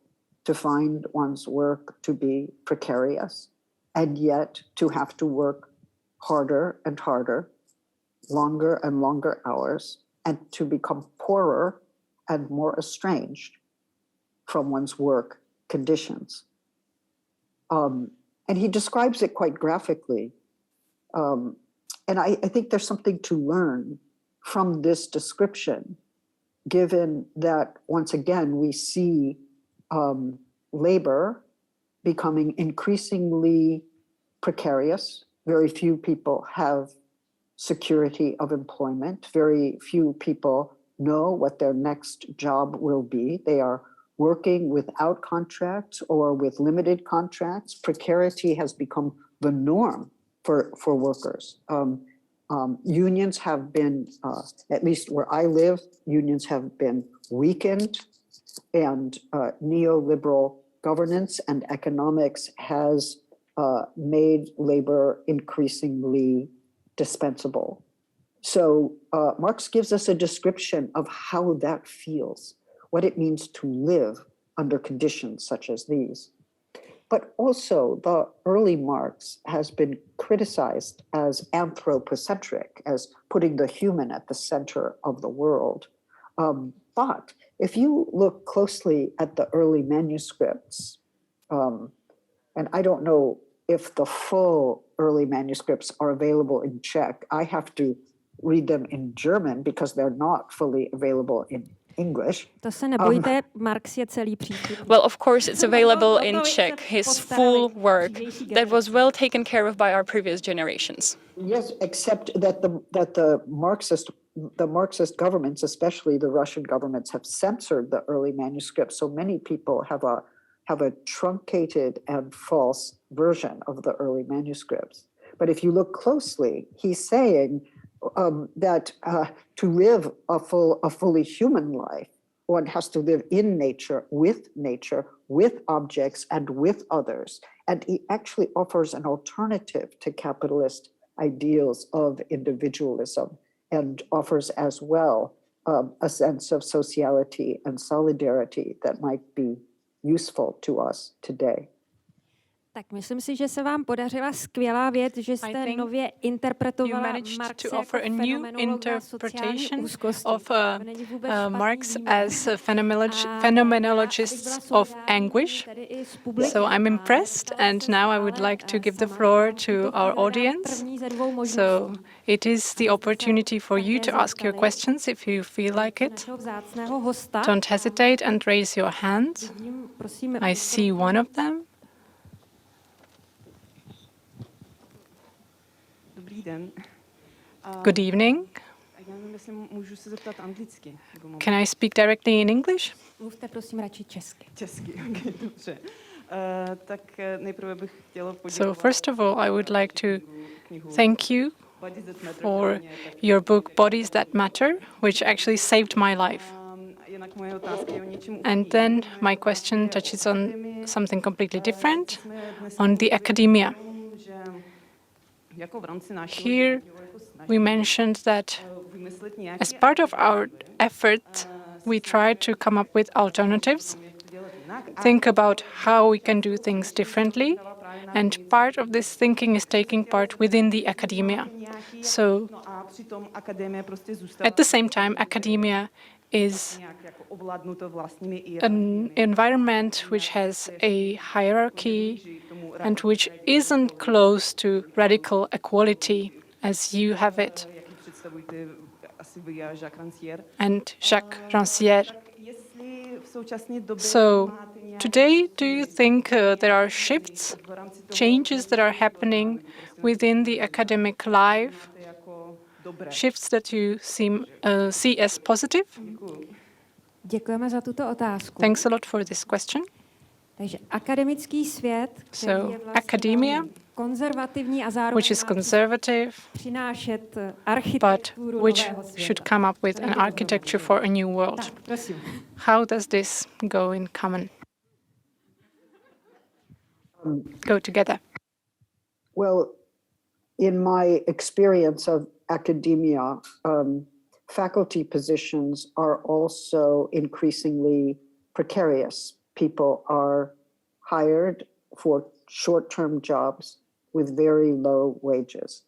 to find one's work to be precarious, and yet to have to work harder and harder, longer and longer hours, and to become poorer and more estranged from one's work conditions. And he describes it quite graphically. And I think there's something to learn from this description, given that, once again, we see labor becoming increasingly precarious. Very few people have security of employment. Very few people know what their next job will be. They are working without contracts or with limited contracts. Precarity has become the norm for workers. Unions have been, at least where I live, unions have been weakened, and neoliberal governance and economics has made labor increasingly dispensable. So Marx gives us a description of how that feels, what it means to live under conditions such as these. But also the early Marx has been criticized as anthropocentric, as putting the human at the center of the world. But if you look closely at the early manuscripts, and I don't know if the full early manuscripts are available in Czech, I have to read them in German because they're not fully available in English. To se nebojte, Marx je celý přístup. Well, of course, it's available in Czech, his full work that was well taken care of by our previous generations. Yes, except that the Marxist governments, especially the Russian governments, have censored the early manuscripts. So many people have a truncated and false version of the early manuscripts. But if you look closely, he's saying that to live a fully human life, one has to live in nature, with objects, and with others. And he actually offers an alternative to capitalist ideals of individualism, and offers as well a sense of sociality and solidarity that might be useful to us today. Tak myslím si, že se vám podařila skvělá věc, že jste think nově You interpretovala managed Marxe to jako offer a new fenomenologa sociální interpretation úzkosti. of To není vůbec špatný Marx výmysl. as a A phenomenologist já, abych byla of solidární anguish. tady i s publikem So I'm a impressed, neptala and se now I would stále, like to give the sama, floor vám v to tuto our chvíli dám audience. první ze dvou možností. So it is the Abyste se opportunity for you také to ask your zeptali questions if you feel like it. našeho vzácného hosta. Don't hesitate and raise your hand. Vidím, prosím, I see one of them. Dobrý den. Good evening. Já nevím, jestli můžu se zeptat anglicky. Nebo mohu Can I speak directly in English? Mluvte prosím radši česky. česky. Okay, dobře. Tak nejprve bych chtěla poděkovat. So first of all, I would like to knihu thank you Bodies That Matter, for která mě tak- your book Bodies That Matter, which actually saved my life. Jinak moje otázka je o něčem And úplně then jiném. my question Je o touches on akademii. something completely different, Jsme dnes on the academia. že jako v rámci našeho Here života, jako snažíme we mentioned that vymyslet nějaké as part of our effort, we try to come up with alternatives, jak to dělat jinak. think about how we can do things differently, and part of this thinking is taking part within the academia. So No a přitom akademie prostě zůstává at the same time, academia is nějak jako ovládnuto vlastními an environment which has a hierarchy and which isn't close to radical equality as you have it, jaký představujete asi vy a Jacques Rancière. and Jacques Rancière. Jestli v současné době So máte nějaké today, do you think there are shifts, v rámci toho, changes that are happening within the academic life, jako dobré? shifts that you see as positive? Děkujeme za tuto otázku. Thanks a lot for this question. Takže akademický svět, který So, je vlastně academia, velmi konzervativní a zároveň which is má conservative, přinášet but architekturu which nového světa. should come up with an architecture for a new world. Tak, prosím. How does this go in common? Go together. Well, in my experience of academia, faculty positions are also increasingly precarious. People are hired for short-term jobs with very low wages,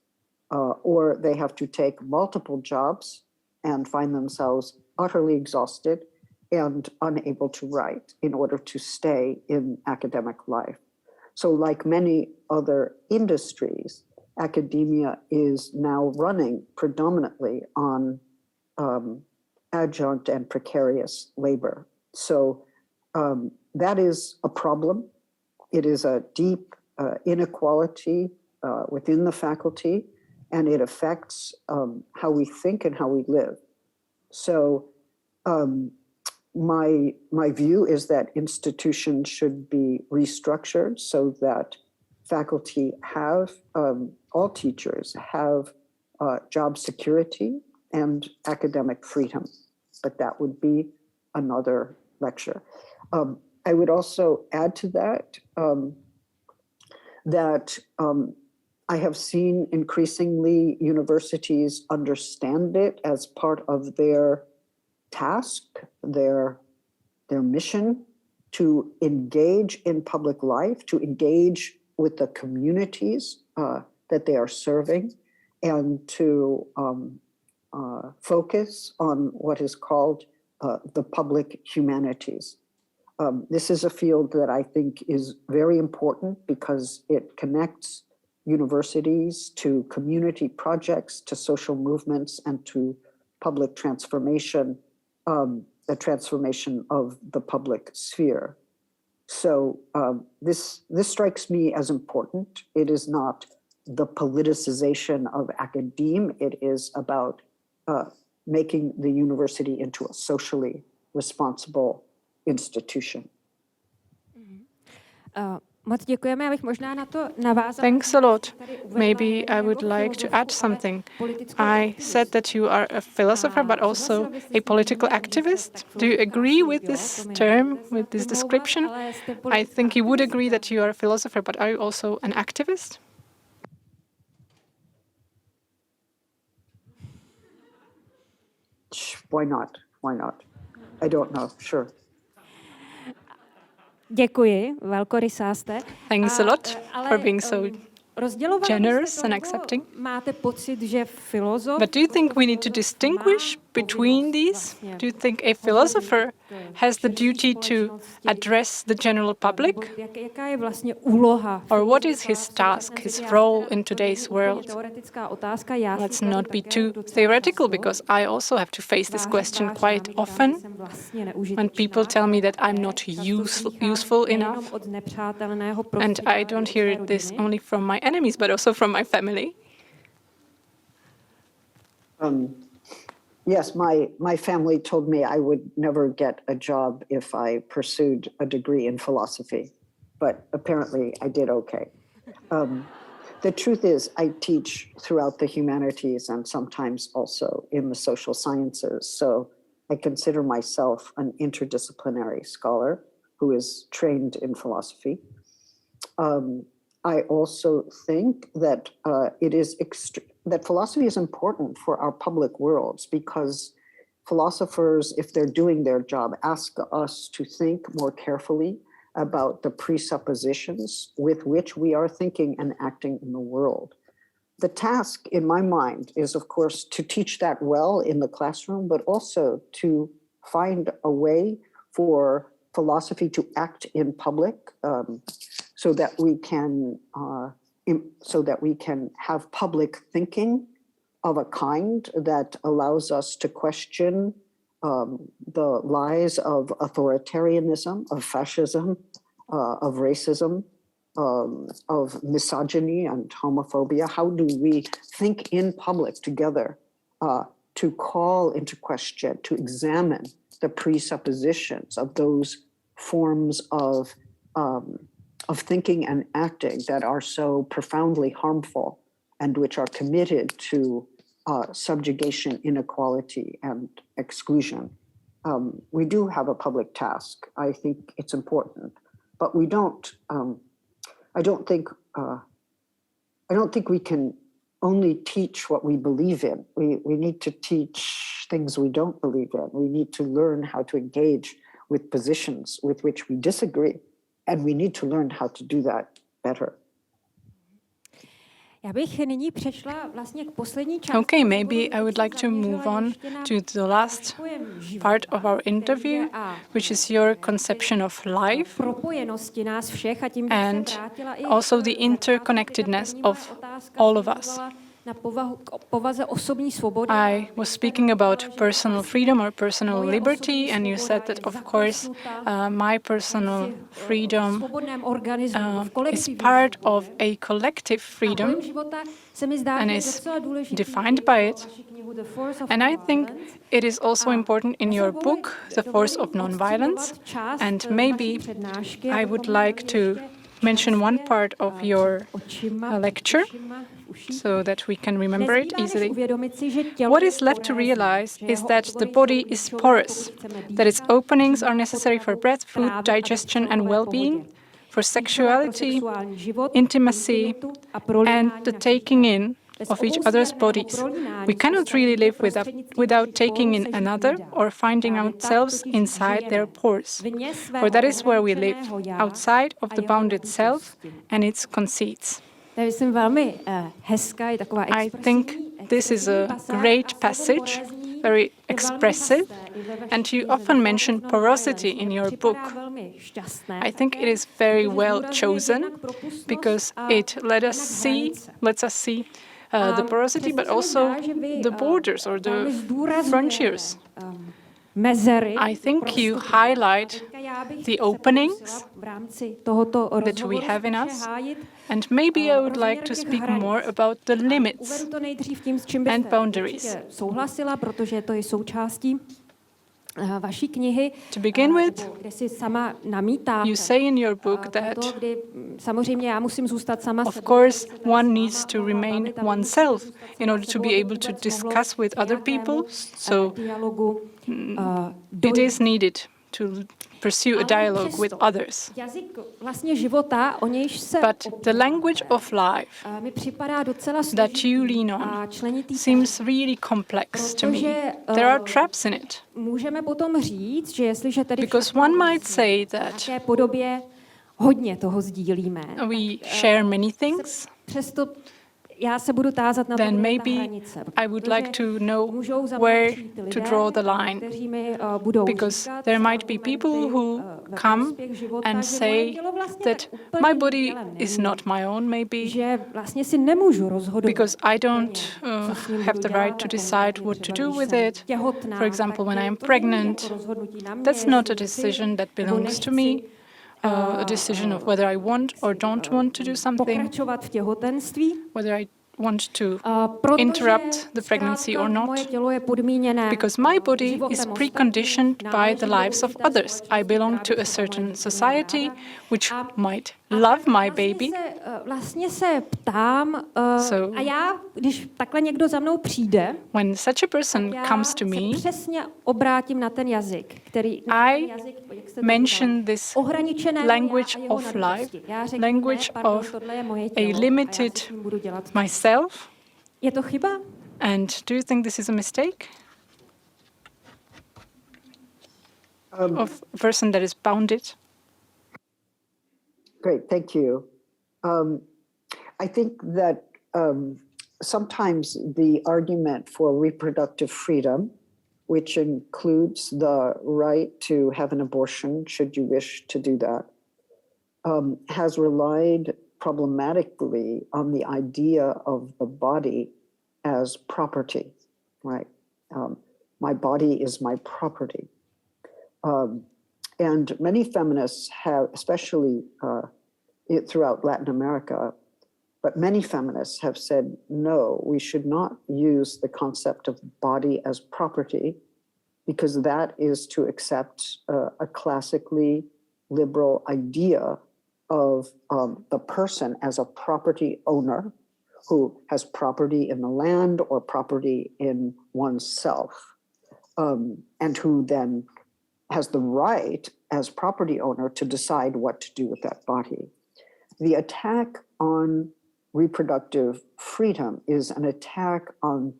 or they have to take multiple jobs and find themselves utterly exhausted and unable to write in order to stay in academic life. So like many other industries, academia is now running predominantly on adjunct and precarious labor. So that is a problem. It is a deep inequality within the faculty, and it affects how we think and how we live. So my view is that institutions should be restructured so that faculty have, all teachers have job security and academic freedom. But that would be another lecture. I would also add to that I have seen increasingly universities understand it as part of their task, their mission to engage in public life, to engage with the communities that they are serving, and to focus on what is called the public humanities. This is a field that I think is very important because it connects universities to community projects, to social movements, and to public transformation, the transformation of the public sphere. So this strikes me as important. It is not the politicization of academe. It is about making the university into a socially responsible institution. Moc děkujeme, abych možná na to navázala. Thanks a lot. Maybe I would like to add something. I said that you are a philosopher, but also a political activist. Do you agree with this term, with this description? I think you would agree that you are a philosopher, but are you also an activist? Why not? Why not? I don't know. Sure. Děkuji, velkorysá jste. Thanks a lot for being so generous and nebo accepting. máte pocit, že filozof... But do you think we need to distinguish between these? Do you think a philosopher has the duty to address the general public? Jaká je vlastně úloha? Or what is his task, his role in today's world? Teoretická otázka, já si Let's kladu not be také too docela theoretical, často. because I also have to face this question quite often Jsem vlastně when neužitečná, people tell me that I'm také not často slýchám useful nejenom enough. od znepřáteleného And prostředí, I ale don't i od své hear this rodiny. only from my enemies, but also from my family. Yes, my family told me I would never get a job if I pursued a degree in philosophy, but apparently I did okay. The truth is, I teach throughout the humanities and sometimes also in the social sciences. So I consider myself an interdisciplinary scholar who is trained in philosophy. I also think that that philosophy is important for our public worlds, because philosophers, if they're doing their job, ask us to think more carefully about the presuppositions with which we are thinking and acting in the world. The task, in my mind, is, of course, to teach that well in the classroom, but also to find a way for philosophy to act in public, so that we can have public thinking of a kind that allows us to question the lies of authoritarianism, of fascism, of racism, of misogyny and homophobia. How do we think in public together to call into question, to examine the presuppositions of those forms of thinking and acting that are so profoundly harmful and which are committed to subjugation, inequality, and exclusion. We do have a public task. I think it's important, but we don't. I don't think we can only teach what we believe in. We need to teach things we don't believe in. We need to learn how to engage with positions with which we disagree, and we need to learn how to do that better. Já bych nyní přešla vlastně k poslední části. Okay, maybe I would like to move on to the last part of our interview, which is your conception of life propojenosti nás všech, a tím bych se and vrátila i also the interconnectedness of all of us. Na povaze osobní svobody. I was speaking about personal freedom or personal liberty, and you said that, of course, my personal freedom is part of a collective freedom and is defined by it. And I think it is also important in your book, The Force of Nonviolence, and maybe I would like to mention one part of your lecture so that we can remember it easily. What is left to realize is that the body is porous, that its openings are necessary for breath, food, digestion, and well-being, for sexuality, intimacy, and the taking in of each other's bodies. We cannot really live without taking in another or finding ourselves inside their pores, for that is where we live, outside of the bounded self and its conceits. I think this is a great passage, very expressive, and you often mention porosity in your book. I think it is very well chosen because it lets us see the porosity, but also the borders or the frontiers. I think you highlight the openings that we have in us, and maybe I would like to speak more about the limits and boundaries. To begin with, you say in your book that, of course, one needs to remain oneself in order to be able to discuss with other people, so it is needed to pursue a dialogue with others. Jazyk vlastně života, o nějž se But the language of life mi připadá docela that you lean a on členitý, seems really complex to me. protože There are traps in it. můžeme potom říct, že jestliže tedy Because one might say v that nějaké podobě hodně toho sdílíme, we share many things, přesto já se budu tázat na to, then kde je ta maybe hranice. I would like to know Můžou za mnou where přijít to lidé, draw the line. kteří mi budou Because říkat there might be argumenty people who ve come prospěch života, and že moje say tělo vlastně that tak úplně my body tělem is není, not my own, maybe, že vlastně si nemůžu rozhodovat, because I don't co s ním have budu the dělat, right to a decide konkrétně what třeba, to do když with jsem it. těhotná, For example, when tak I'm to není pregnant, jako rozhodnutí na mě, that's not a jestli chci decision that nebo belongs to me, nechci, a decision of whether I want or don't want to do something, pokračovat v těhotenství. whether I want to Protože interrupt the pregnancy zkrátka or not. moje tělo je podmíněné Because my body životem is ostatních, preconditioned by náleží the do lives of určité others. I společnosti, belong která to by a se to moje certain tělo měla society ráda. which A- might a love tak my vlastně baby. Vlastně se ptám, So- a já, když takhle někdo za mnou přijde, When such a person já comes to se me, přesně obrátím na ten jazyk, který I jazyk, jak jste to mention říkala, this ohraničené language já a jeho of nadutosti. life, Já řeknu, language ne, pardon, of tohle je moje a tělo a já limited si s ním budu dělat. myself. Je to chyba? And do you think this is a mistake? Of a person that is bounded? Great, thank you. I think that sometimes the argument for reproductive freedom, which includes the right to have an abortion, should you wish to do that, has relied problematically on the idea of the body as property, right? My body is my property. And many feminists have, especially throughout Latin America, but many feminists have said, no, we should not use the concept of body as property, because that is to accept a classically liberal idea of the person as a property owner who has property in the land or property in oneself, and who then has the right as property owner to decide what to do with that body. The attack on reproductive freedom is an attack on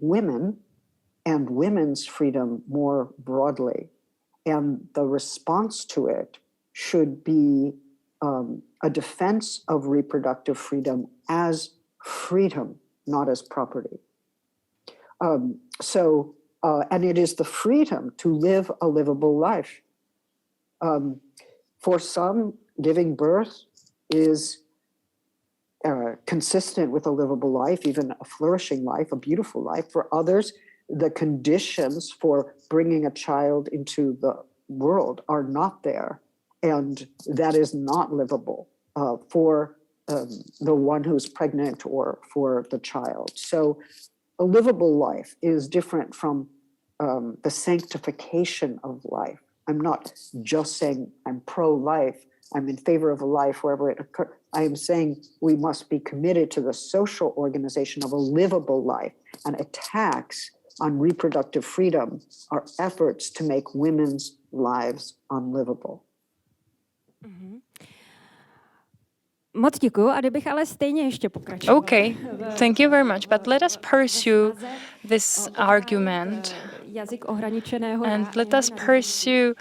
women and women's freedom more broadly. And the response to it should be a defense of reproductive freedom as freedom, not as property. And it is the freedom to live a livable life. For some, giving birth is consistent with a livable life, even a flourishing life, a beautiful life. For others, the conditions for bringing a child into the world are not there, and that is not livable for the one who's pregnant or for the child. So a livable life is different from the sanctification of life. I'm not just saying I'm pro-life, I'm in favor of a life wherever it occurs. I am saying we must be committed to the social organization of a livable life, and attacks on reproductive freedom are efforts to make women's lives unlivable. Moc děkuju, a kdybych ale stejně ještě pokračovala. Okay, thank you very much. But let us pursue this argument Jazyk ohraničeného and let us pursue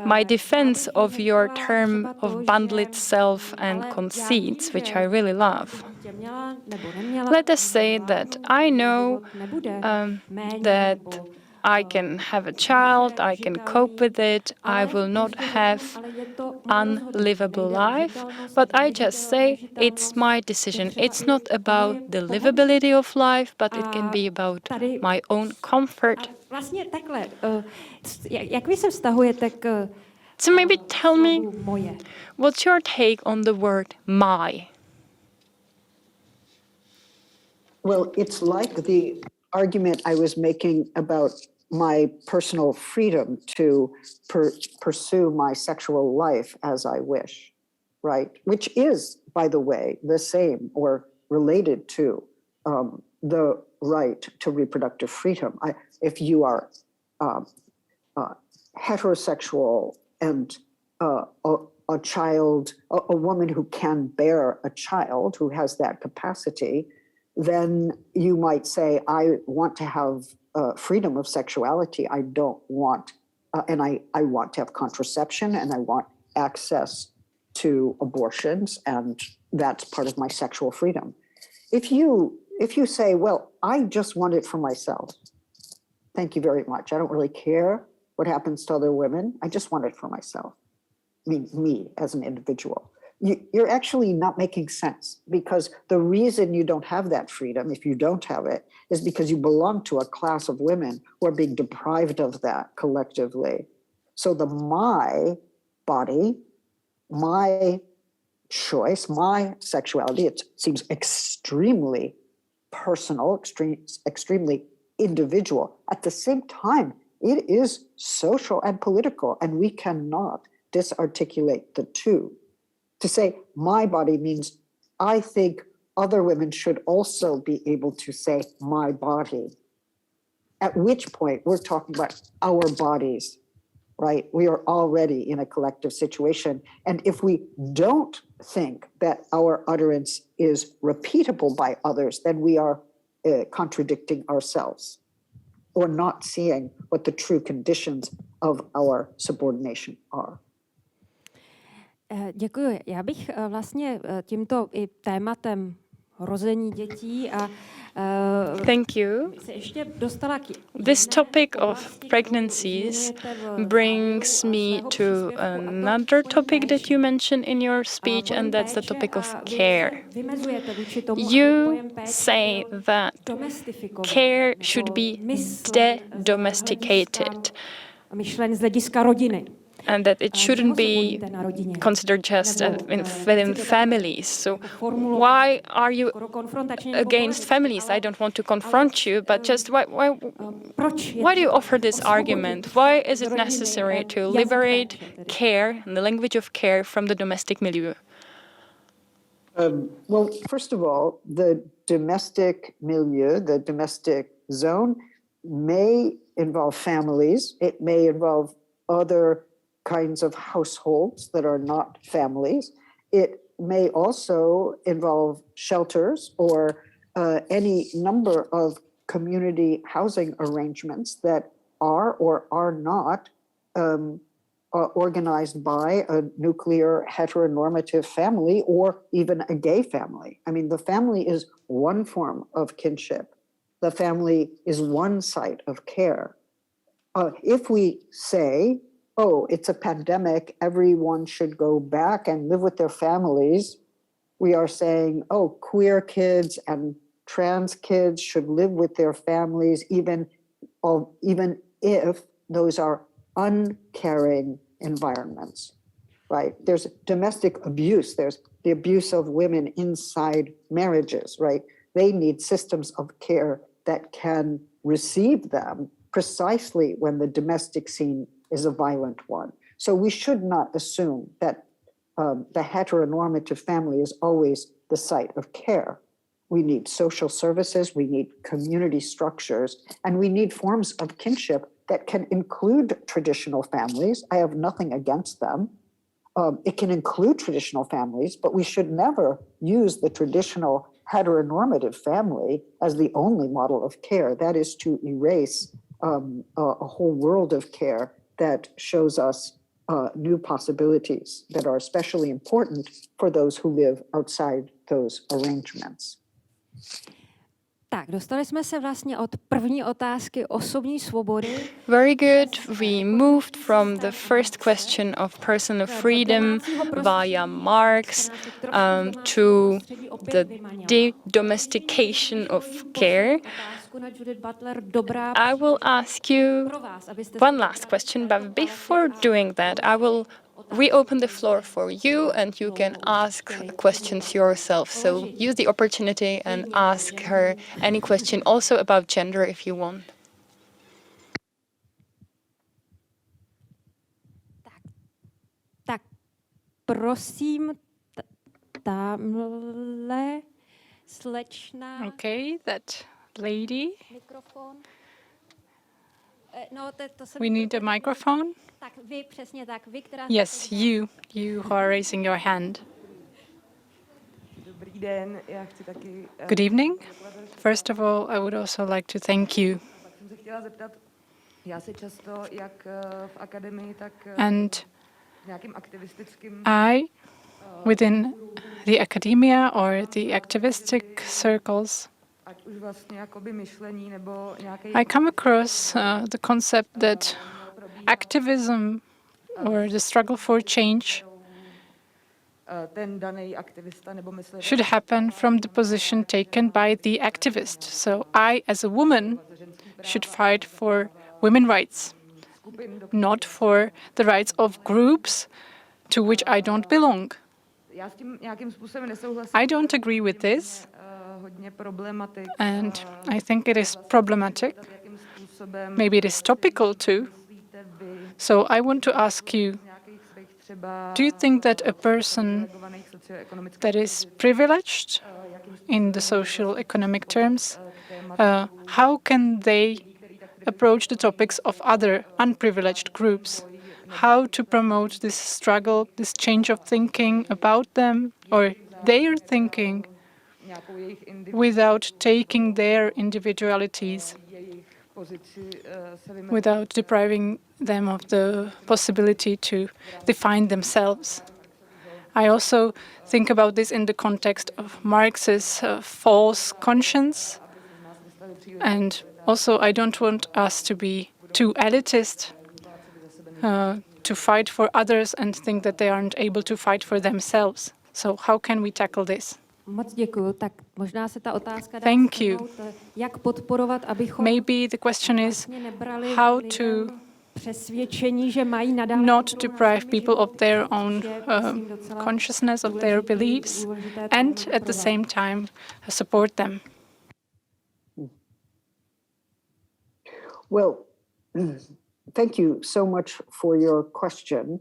my defense of your term of bundled self and conceits, which I really love. Let us say that I know that I can have a child, I can cope with it, I will not have unlivable life, but I just say it's my decision. It's not about the livability of life, but it can be about my own comfort. Vlastně takhle, jak vy se vztahujete k So maybe tell me, moje? what's your take on the word my? Well, it's like the argument I was making about my personal freedom to pursue my sexual life as I wish, right? Which is, by the way, the same or related to the right to reproductive freedom. If you are heterosexual and a child, a woman who can bear a child, who has that capacity, then you might say, I want to have freedom of sexuality. I don't want, and I want to have contraception, and I want access to abortions, and that's part of my sexual freedom. If you say, well, I just want it for myself, thank you very much. I don't really care what happens to other women. I just want it for myself. I mean, me as an individual. You're actually not making sense, because the reason you don't have that freedom, if you don't have it, is because you belong to a class of women who are being deprived of that collectively. So the my body, my choice, my sexuality, it seems extremely personal, extremely individual. At the same time, it is social and political, and we cannot disarticulate the two. To say my body means I think other women should also be able to say my body, at which point we're talking about our bodies, right? We are already in a collective situation. And if we don't think that our utterance is repeatable by others, then we are contradicting ourselves or not seeing what the true conditions of our subordination are. Děkuji. Já bych vlastně tímto i tématem rození dětí a Thank you. se ještě dostala k This topic of pregnancies brings me to another topic that you mentioned in your speech, and that's the topic of care. You say that care should be de-domesticated, myšlen z hlediska rodiny. and that it shouldn't be considered just within families. So why are you against families? I don't want to confront you, but just why do you offer this argument? Why is it necessary to liberate care and the language of care from the domestic milieu? Well, first of all, the domestic milieu, the domestic zone, may involve families. It may involve other kinds of households that are not families. It may also involve shelters or any number of community housing arrangements that are or are not organized by a nuclear heteronormative family or even a gay family. I mean, the family is one form of kinship. The family is one site of care. If we say, oh, it's a pandemic, everyone should go back and live with their families, we are saying, oh, queer kids and trans kids should live with their families, even if those are uncaring environments, right? There's domestic abuse. There's the abuse of women inside marriages, right? They need systems of care that can receive them precisely when the domestic scene is a violent one. So we should not assume that the heteronormative family is always the site of care. We need social services, we need community structures, and we need forms of kinship that can include traditional families. I have nothing against them. It can include traditional families, but we should never use the traditional heteronormative family as the only model of care. That is to erase a whole world of care that shows us new possibilities that are especially important for those who live outside those arrangements. Tak, dostali jsme se vlastně od první otázky osobní svobody. Very good. We moved from the first question of personal freedom via Marx to the de-domestication of care. I will ask you one last question, but before doing that, I will reopen the floor for you, and you can ask questions yourself. So use the opportunity and ask her any question, also about gender if you want. Tak prosím, tamhle slečna. Okay, that lady. Mikrofon. We need a microphone. Tak vy, přesně tak, vy, která... Yes, you who are raising your hand. Dobrý den, já chci taky... Good evening. First of all, I would also like to thank you. Pak jsem se chtěla zeptat, já se často jak v akademii, tak And nějakým aktivistickým... within the academia or the activistic circles, ať už vlastně jakoby myšlení nebo nějaký... I come across the concept that activism or the struggle for change ten daný aktivista nebo myslený... should happen from the position taken by the activist. So I, as a woman, should fight for women's rights, not for the rights of groups to which I don't belong. Já s tím nějakým způsobem nesouhlasím. I don't agree with this, Hodně problematik. and I think it is problematic. Jakým způsobem Maybe it is topical too. myslíte vy So I want to ask you, nějakých svých třeba do you think that a person privilegovaných socioekonomických that is privileged in the social economic terms, how can they approach the topics of other unprivileged groups? How to promote this struggle, this change of thinking about them or their thinking nějakou jejich without taking their individualities, jejich pozici se vymezit. without depriving them of the possibility to define themselves? I also think about this in the context of Marx's false conscience. And also, I don't want us to be too elitist, to fight for others and think that they aren't able to fight for themselves. So how can we tackle this? Moc děkuju. Tak možná se ta otázka dá Thank you. shrnout, jak podporovat, abychom Maybe the question is vlastně nebrali how lidem to přesvědčení, že mají nadále not kontrolu nad deprive svými people of their životy, own což je, myslím, docela consciousness, of their beliefs, důležité and téma at pro the vás. same time support them. Well, thank you so much for your question.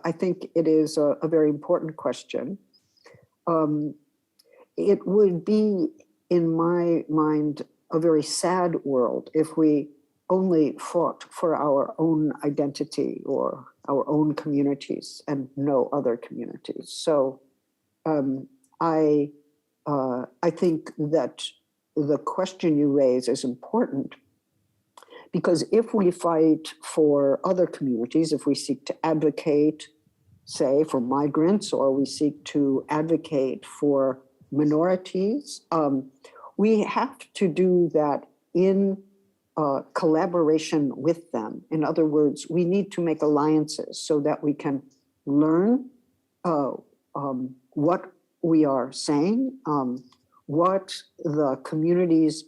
I think it is a very important question. It would be, in my mind, a very sad world if we only fought for our own identity or our own communities and no other communities. So I think that the question you raise is important, because if we fight for other communities, if we seek to advocate, say, for migrants, or we seek to advocate for minorities, we have to do that in collaboration with them. In other words, we need to make alliances so that we can learn what we are saying, what the communities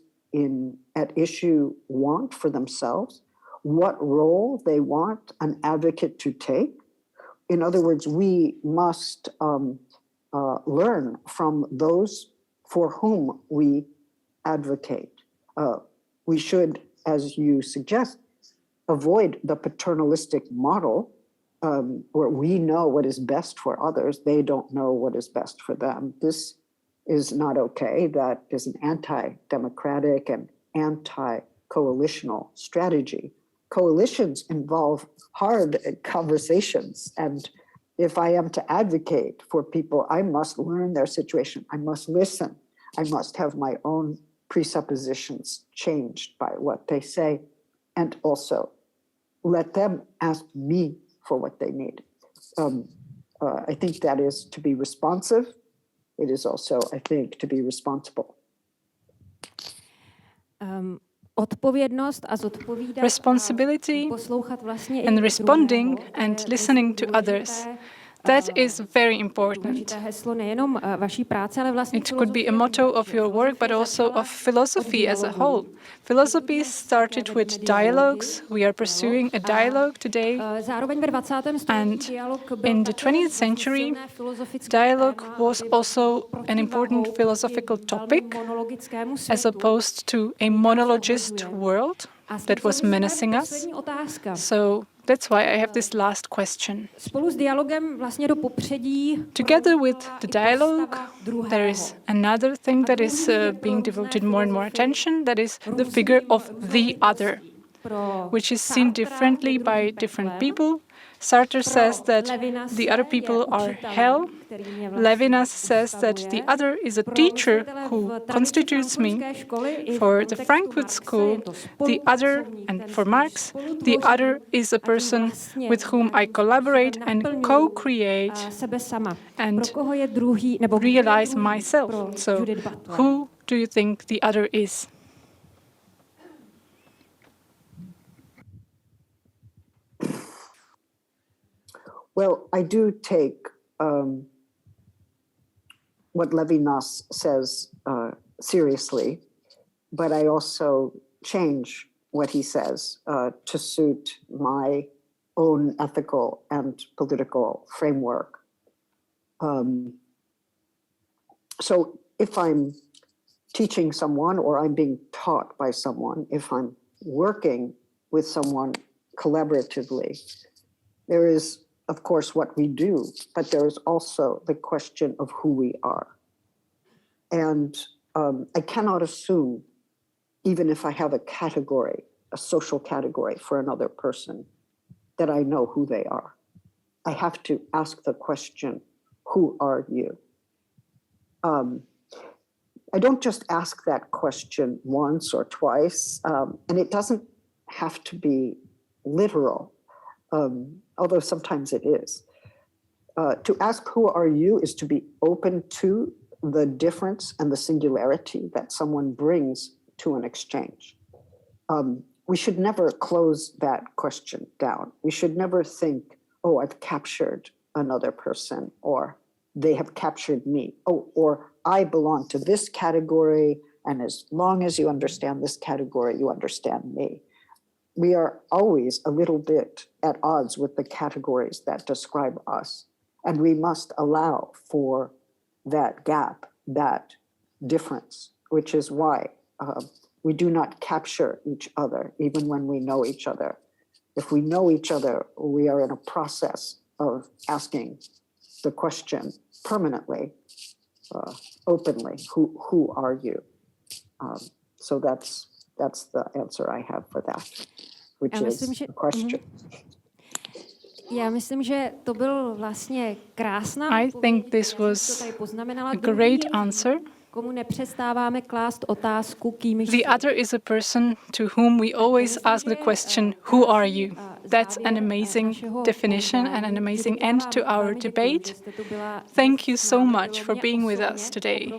at issue want for themselves, what role they want an advocate to take. In other words, we must learn from those for whom we advocate. We should, as you suggest, avoid the paternalistic model where we know what is best for others, they don't know what is best for them. This is not okay. That is an anti-democratic and anti-coalitional strategy. Coalitions involve hard conversations, and if I am to advocate for people, I must learn their situation. I must listen. I must have my own presuppositions changed by what they say, and also let them ask me for what they need. I think that is to be responsive. It is also, I think, to be responsible. Odpovědnost a zodpovídat Responsibility a poslouchat vlastně i and responding druhého, and to je listening to důležité, others. That is very important. důležité heslo nejenom vaší práce, ale vlastně It could be a motto of your work, but also of philosophy as a whole. Philosophy started with dialogues. We are pursuing a dialogue today. Zároveň ve 20. století And dialog byl in the také 20th century, silné filozofické dialogue téma, was aby byl also an important protivahou philosophical proti topic, velmi monologickému as světu. opposed to a monologist world A s tím that was souvisí menacing právě us. poslední otázka. So that's why I have this last question. Spolu s dialogem vlastně do popředí Together with pronikla the i dialogue, postava druhého. there is another thing that is being devoted more and more attention, that is the figure of the other. which is seen differently by different people. Sartre says that the other people are hell. Levinas says that the other is a teacher who constitutes me. For the Frankfurt School, the other, and for Marx, the other is a person with whom I collaborate and co-create and realize myself. So, who do you think the other is? Well, I do take what Levinas says seriously, but I also change what he says to suit my own ethical and political framework. So if I'm teaching someone or I'm being taught by someone, if I'm working with someone collaboratively, there is, of course, what we do, but there is also the question of who we are. And I cannot assume, even if I have a category, a social category for another person, that I know who they are. I have to ask the question, who are you? I don't just ask that question once or twice, and it doesn't have to be literal, although sometimes it is. To ask who are you is to be open to the difference and the singularity that someone brings to an exchange. We should never close that question down. We should never think, oh, I've captured another person, or they have captured me, oh, or I belong to this category, and as long as you understand this category, you understand me. We are always a little bit at odds with the categories that describe us, and we must allow for that gap, that difference, which is why we do not capture each other, even when we know each other. If we know each other, we are in a process of asking the question permanently, openly, who are you? So that's the answer I have for that, which is a question. Já myslím, že to byl vlastně krásná I think this was a great answer. Komu nepřestáváme klást otázku, kým The other is a person to whom we always ask the question, who are you? That's an amazing definition and an amazing end to our debate. Thank you so much for being with us today.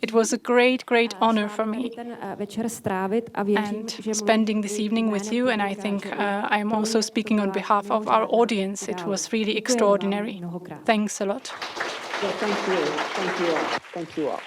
It was a great, great honor for me and spending this evening with you, and I think I am also speaking on behalf of our audience. It was really extraordinary. Thanks a lot. Well, thank you. Thank you all. Thank you all.